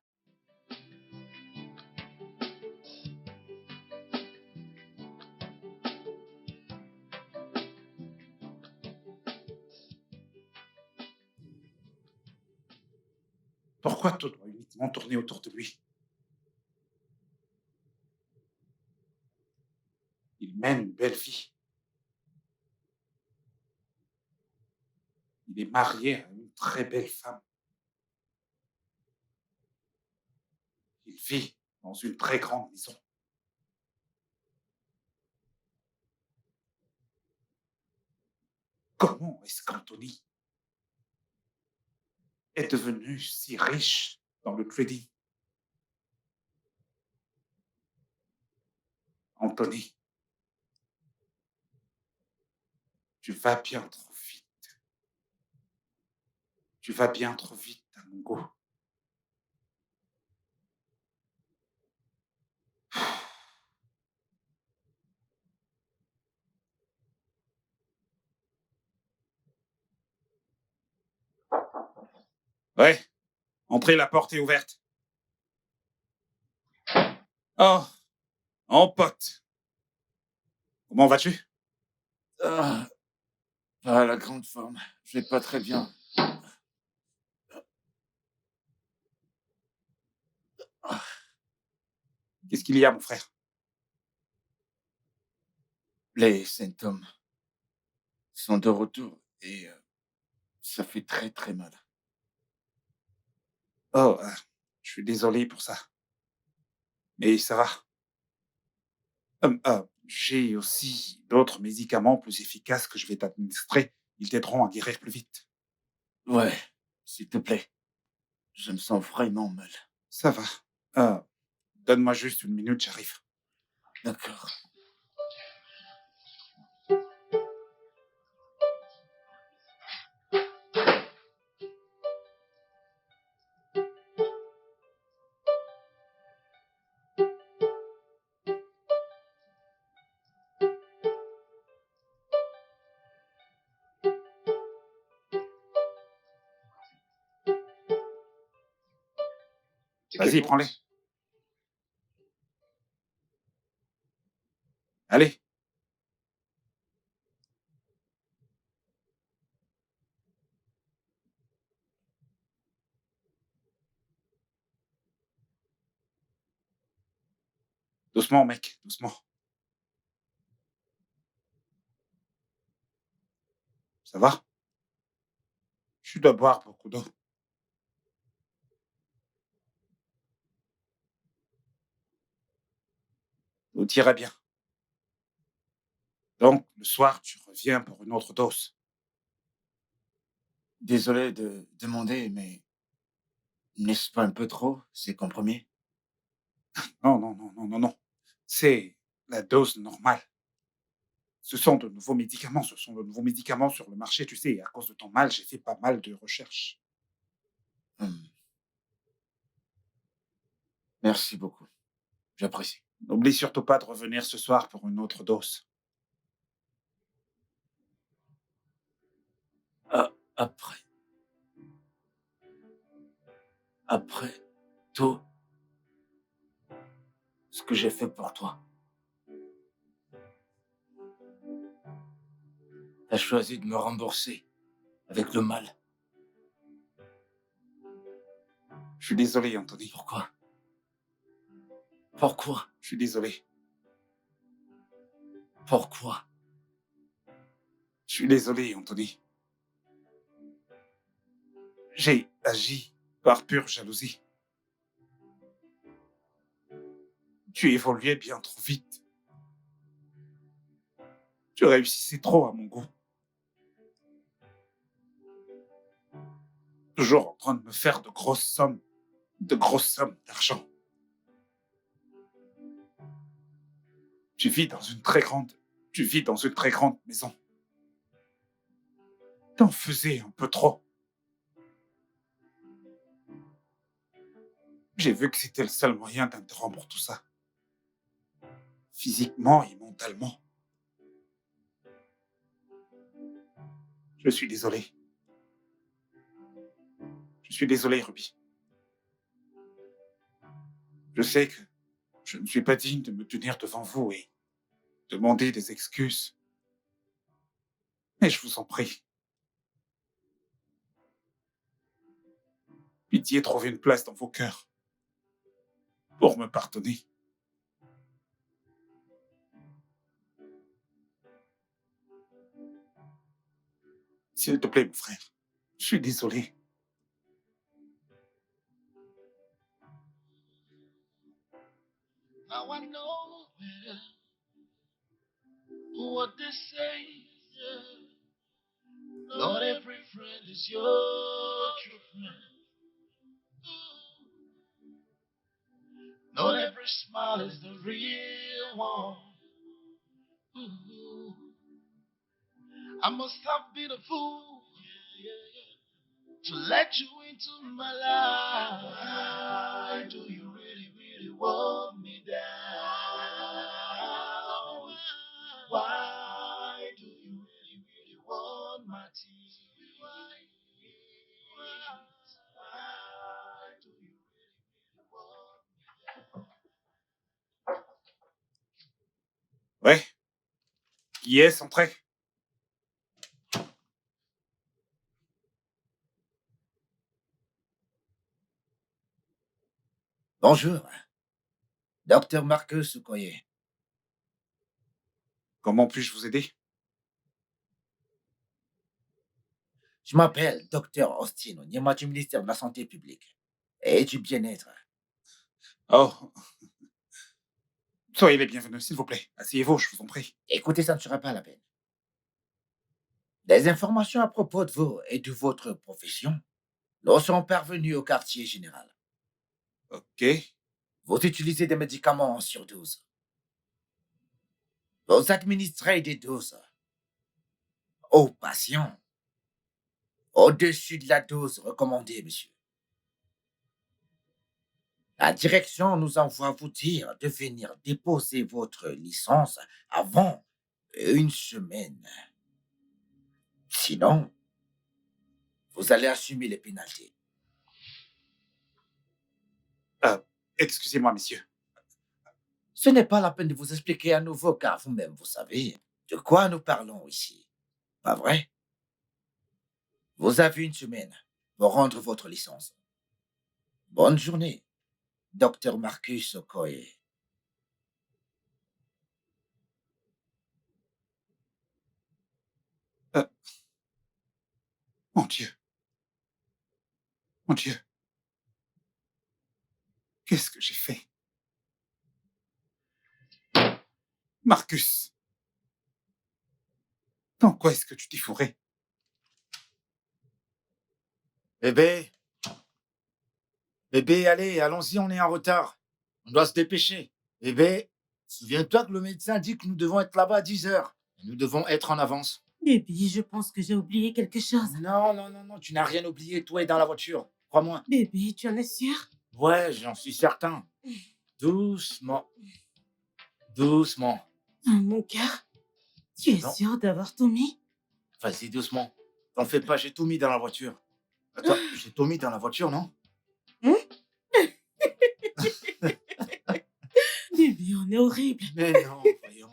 Pourquoi tout doit uniquement tourner autour de lui? Il mène une belle vie. Il est marié à une très belle femme. Il vit dans une très grande maison. Comment est-ce qu'Anthony est devenu si riche dans le trading? Anthony, tu vas bien trop vite. Tu vas bien trop vite à mon goût. Ouais, entrez, la porte est ouverte. Oh, en pote. Comment vas-tu? Ah, pas à la grande forme. Je vais pas très bien. Ah, Qu'est-ce qu'il y a, mon frère? les symptômes sont de retour et ça fait très très mal. Oh, je suis désolé pour ça. Mais ça va. J'ai aussi d'autres médicaments plus efficaces que je vais t'administrer. Ils t'aideront à guérir plus vite. Ouais, s'il te plaît. Je me sens vraiment mal. Ça va. Euh, Donne-moi juste une minute, j'arrive. D'accord. Vas-y, prends-les. Allez. Doucement, mec, doucement. Ça va? Tu dois boire beaucoup d'eau. Tout ira bien. Donc, le soir, tu reviens pour une autre dose. Désolé de demander, mais n'est-ce pas un peu trop, ces compromis? Non, non, non, non, non, non. C'est la dose normale. Ce sont de nouveaux médicaments. Ce sont de nouveaux médicaments sur le marché. Tu sais, à cause de ton mal, j'ai fait pas mal de recherches. Hmm. Merci beaucoup. J'apprécie. N'oublie surtout pas de revenir ce soir pour une autre dose. Ah, après tout ce que j'ai fait pour toi, t'as choisi de me rembourser avec le mal. Je suis désolé, Anthony. Pourquoi? Pourquoi? Je suis désolé. Pourquoi? Je suis désolé, Anthony. J'ai agi par pure jalousie. Tu évoluais bien trop vite. Tu réussissais trop à mon goût. Toujours en train de me faire de grosses sommes d'argent. Tu vis dans une très grande, tu vis dans une très grande maison. T'en faisais un peu trop. J'ai vu que c'était le seul moyen d'interrompre tout ça. Physiquement et mentalement. Je suis désolé. Je suis désolé, Ruby. Je sais que je ne suis pas digne de me tenir devant vous et demander des excuses. Mais je vous en prie. Pitié, trouvez une place dans vos cœurs pour me pardonner. S'il te plaît, mon frère. Je suis désolé. Now I know better what they say. Yeah. Not every friend is your true friend. Not every smile is the real one. Ooh. I must have been a fool to let you into my life. Why do you really, really want me down? Why do you really, really want my tears? Qui est centré? Bonjour, docteur Marcus Okoye. Comment puis-je vous aider? Je m'appelle docteur Austin Onyema du ministère de la Santé publique et du bien-être. Oh. Soyez les bienvenus, s'il vous plaît. Asseyez-vous, je vous en prie. Écoutez, ça ne sera pas la peine. Des informations à propos de vous et de votre profession nous sont parvenues au quartier général. Ok. Vous utilisez des médicaments en surdose. Vous administrez des doses aux patients au-dessus de la dose recommandée, monsieur. La direction nous envoie vous dire de venir déposer votre licence avant une semaine. Sinon, vous allez assumer les pénalités. Excusez-moi, messieurs. Ce n'est pas la peine de vous expliquer à nouveau, car vous-même, vous savez de quoi nous parlons ici. Pas vrai? Vous avez une semaine pour rendre votre licence. Bonne journée, docteur Marcus Okoye. Mon Dieu. Mon Dieu. Qu'est-ce que j'ai fait? Marcus. Dans quoi est-ce que tu t'es fourré? Bébé. Bébé, allez, allons-y, on est en retard. On doit se dépêcher. Bébé, souviens-toi que le médecin dit que nous devons être là-bas à 10 heures. Nous devons être en avance. Bébé, je pense que j'ai oublié quelque chose. Non, non, non, non, tu n'as rien oublié. Toi est dans la voiture. Crois-moi. Bébé, tu en es sûr? Ouais, j'en suis certain. Doucement. Doucement. Oh, mon cœur, tu es Non. sûr d'avoir tout mis? Vas-y, doucement. T'en fais pas, j'ai tout mis dans la voiture. Attends, j'ai tout mis dans la voiture, non? Bébé, on est horrible. Mais non, voyons.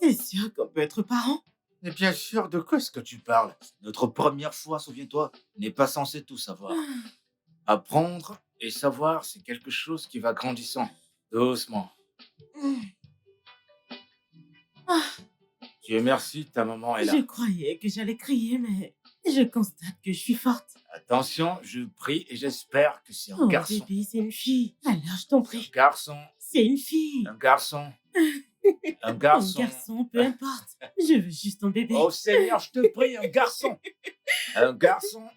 T'es sûr qu'on peut être parents? Mais bien sûr, de quoi est-ce que tu parles? Notre première fois, souviens-toi, n'est pas censé tout savoir. Apprendre et savoir, c'est quelque chose qui va grandissant. Doucement. Dieu merci, ta maman est là. Je croyais que j'allais crier, mais je constate que je suis forte. Attention, je prie et j'espère que c'est un Oh, garçon. bébé, c'est une fille. Alors, je t'en Un prie. garçon, C'est une fille. un garçon, un Un garçon. garçon, peu importe. Je veux juste ton bébé. Oh Seigneur, je te prie, un garçon. Un garçon.